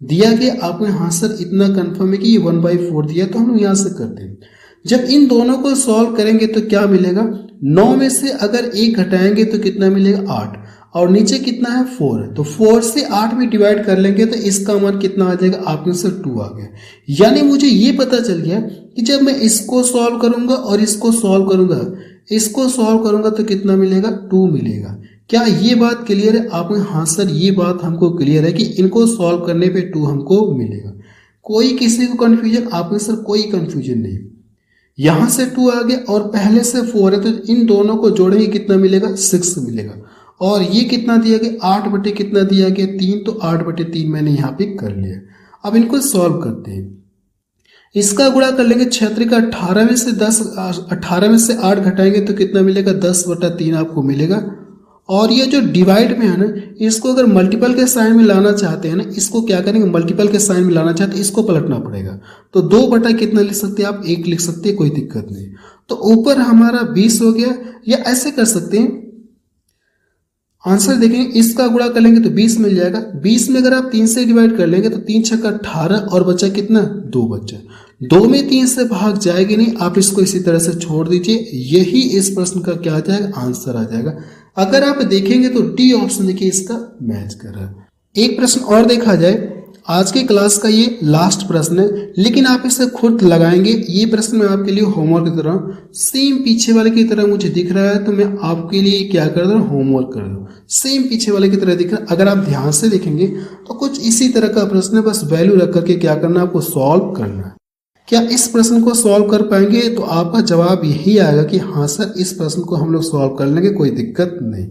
दिया गया। आपने हाँ सर इतना कंफर्म है कि ये 1/4 दिया, तो हम यहां से करते हैं। जब इन दोनों को सॉल्व करेंगे तो क्या मिलेगा, 9 में से अगर 1 घटाएंगे तो कितना मिलेगा, 8, और नीचे कितना है 4 है, तो 4 से 8 में डिवाइड कर लेंगे तो इसका मान कितना आ जाएगा, आपने से 2 आ गया। यानी मुझे ये पता चल गया कि जब मैं इसको सॉल्व करूंगा और इसको सॉल्व करूंगा, इसको सॉल्व करूंगा तो कितना मिलेगा, 2 मिलेगा। क्या ये बात क्लियर है आपने, हाँ सर ये बात हमको क्लियर है कि इनको सॉल्व करने पे 2 हमको मिलेगा। कोई किसी को कंफ्यूजन, आपने सर कोई कंफ्यूजन नहीं। यहां से 2 आ गया और पहले से 4 है, तो इन दोनों को जोड़ेंगे कितना मिलेगा, 6 मिलेगा। और ये कितना दिया गया, 8 बटे कितना दिया गया, 3, तो 8/3 मैंने यहाँ पे कर लिया। अब इनको सॉल्व करते हैं। इसका गुणा कर लेंगे, 6 का 18 में से 10, 18 में से 8 घटाएंगे तो कितना मिलेगा, 10/3 आपको मिलेगा। और ये जो डिवाइड में है ना, इसको अगर मल्टीपल के साइन में लाना चाहते हैं ना, इसको क्या करेंगे, मल्टीपल के साइन में लाना चाहते हैं, इसको पलटना पड़ेगा। तो 2 कितना लिख सकते हैं आप, 1 लिख सकते हैं, कोई दिक्कत नहीं। तो ऊपर हमारा 20 हो गया, या ऐसे कर सकते हैं, आंसर देखेंगे इसका गुणा कर लेंगे तो 20 मिल जाएगा। 20 में अगर आप 3 से डिवाइड कर लेंगे तो 3 6 18, और बचा कितना, 2 बचा। 2 में 3 से भाग जाएगी नहीं, आप इसको इसी तरह से छोड़ दीजिए। यही इस प्रश्न का क्या आ जाएगा, आंसर आ जाएगा। अगर आप देखेंगे तो डी ऑप्शन देखिए इसका मैच कर रहा है। एक प्रश्न और देखा जाए, आज की क्लास का ये लास्ट प्रश्न है, लेकिन आप इसे खुद लगाएंगे। ये प्रश्न मैं आपके लिए होमवर्क कर रहा हूँ। सेम पीछे वाले की तरह मुझे दिख रहा है, तो मैं आपके लिए क्या कर रहा हूँ, होमवर्क कर रहा हूँ। सेम पीछे वाले की तरह दिख रहा है। अगर आप ध्यान से देखेंगे तो कुछ इसी तरह का प्रश्न है, बस वैल्यू रख करके क्या करना है, आपको सॉल्व करना है। क्या इस प्रश्न को सॉल्व कर पाएंगे? तो आपका जवाब यही आएगा कि हाँ सर, इस प्रश्न को हम लोग सॉल्व कर लेंगे, कोई दिक्कत नहीं।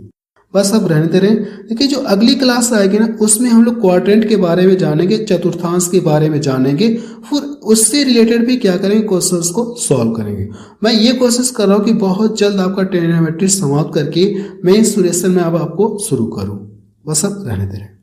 बस अब रहने दे रहे हैं। देखिए, जो अगली क्लास आएगी ना, उसमें हम लोग क्वाड्रेंट के बारे में जानेंगे, चतुर्थांश के बारे में जानेंगे, फिर उससे रिलेटेड भी क्या करेंगे, क्वेश्चंस को सॉल्व करेंगे। मैं ये कोशिश कर रहा हूँ कि बहुत जल्द आपका ट्रिग्नोमेट्री समाप्त करके मैं इस सुरेशन में अब आपको शुरू करूँ। बस अब रहने दे रहे हैं।